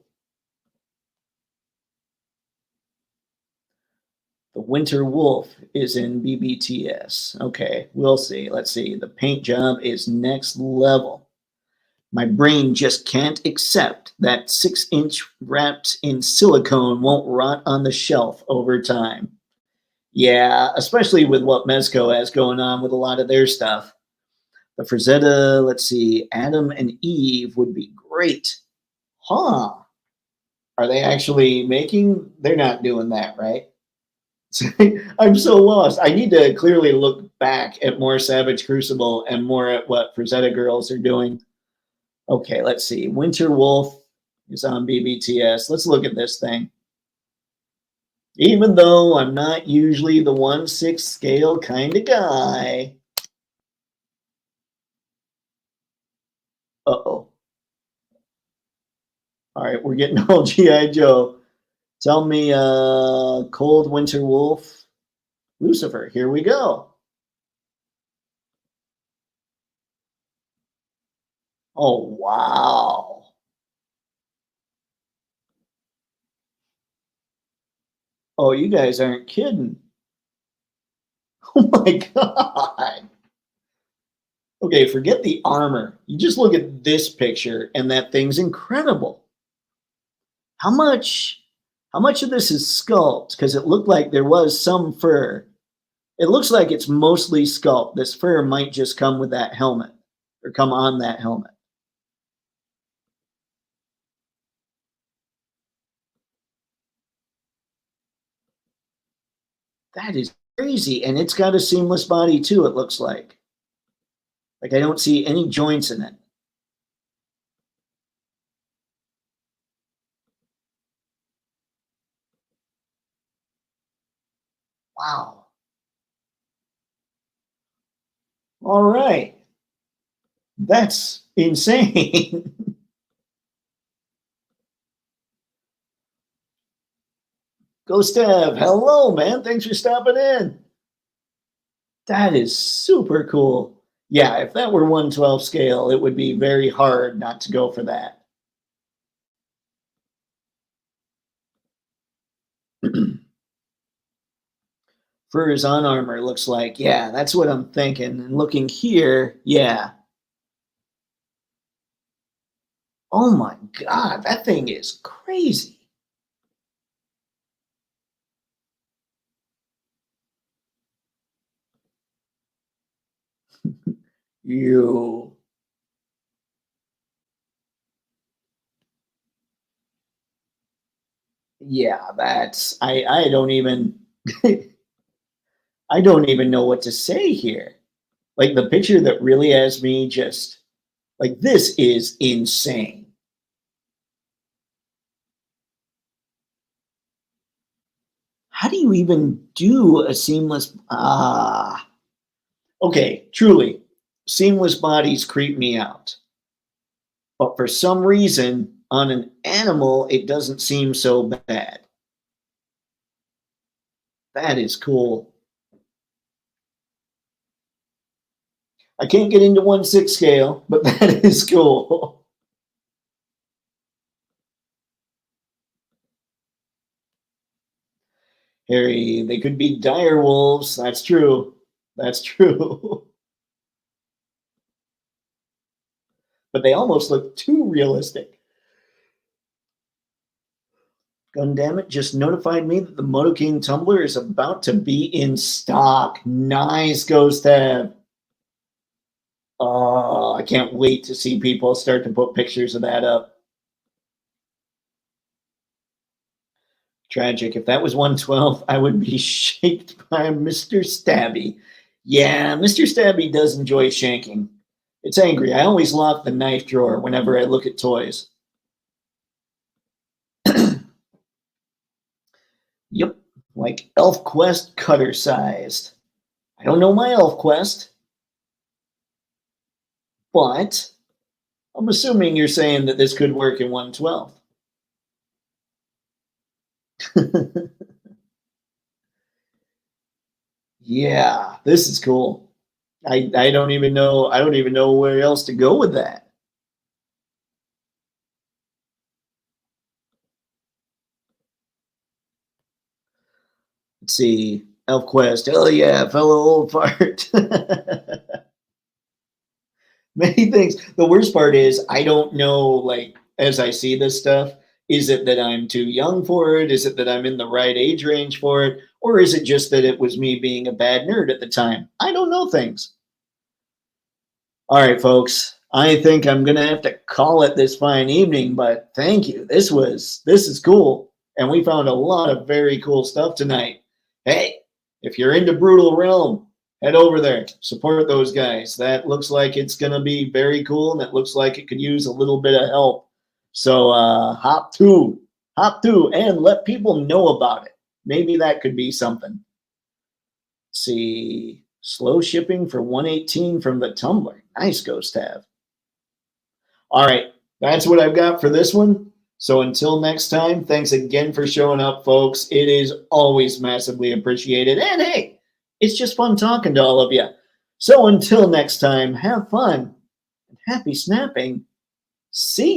The Winter Wolf is in BBTS. Okay, we'll see. Let's see. The paint job is next level. My brain just can't accept that 6-inch wrapped in silicone won't rot on the shelf over time. Yeah, especially with what Mezco has going on with a lot of their stuff. The Frazetta, let's see, Adam and Eve would be great. Huh. Are they actually making? They're not doing that, right? I'm so lost. I need to clearly look back at more Savage Crucible and more at what Frazetta girls are doing. Okay, let's see. Winter Wolf is on BBTS. Let's look at this thing. Even though I'm not usually the 1/6 scale kind of guy. Uh-oh. All right, we're getting all G.I. Joe. Tell me, Cold Winter Wolf, Lucifer. Here we go. Oh, wow. Oh, you guys aren't kidding. Oh my God. Okay, forget the armor. You just look at this picture and that thing's incredible. How much of this is sculpt? Because it looked like there was some fur. It looks like it's mostly sculpt. This fur might just come with that helmet or come on that helmet. That is crazy. And it's got a seamless body too, it looks like. Like I don't see any joints in it. Wow. All right. That's insane. Ghost Dev, hello, man. Thanks for stopping in. That is super cool. Yeah, if that were 1/12 scale, it would be very hard not to go for that. Furs on armor looks like, yeah, that's what I'm thinking. And looking here, yeah. Oh my God, that thing is crazy. You, yeah, I don't even, I don't even know what to say here. Like the picture that really has me just, like, this is insane. How do you even do a seamless, okay, truly, seamless bodies creep me out. But for some reason, on an animal, it doesn't seem so bad. That is cool. I can't get into 1/6 scale, but that is cool. Harry, they could be dire wolves. That's true. That's true. But they almost look too realistic. Gundamit just notified me that the Moto King tumbler is about to be in stock. Nice, Ghost Tab. Oh, I can't wait to see people start to put pictures of that up. Tragic. If that was 1/12, I would be shaped by Mr. Stabby. Yeah, Mr. Stabby does enjoy shanking. It's angry. I always lock the knife drawer whenever I look at toys. Yep, like Elf Quest cutter sized. I don't know my Elf Quest, but I'm assuming you're saying that this could work in 1/12. Yeah, this is cool. I don't even know where else to go with that. Let's see. ElfQuest. Hell yeah, fellow old fart. Many things. The worst part is I don't know, like, as I see this stuff, is it that I'm too young for it? Is it that I'm in the right age range for it? Or is it just that it was me being a bad nerd at the time? I don't know things. All right, folks. I think I'm gonna have to call it this fine evening, but thank you. This is cool. And we found a lot of very cool stuff tonight. Hey, if you're into Brutal Realm, head over there, support those guys. That looks like it's gonna be very cool, and it looks like it could use a little bit of help. So hop to, and let people know about it. Maybe that could be something. Let's see, slow shipping for 118 from the Tumblr. Nice, Ghost Tab. All right, that's what I've got for this one. So until next time, thanks again for showing up, folks. It is always massively appreciated. And hey, it's just fun talking to all of you. So until next time, have fun and happy snapping. See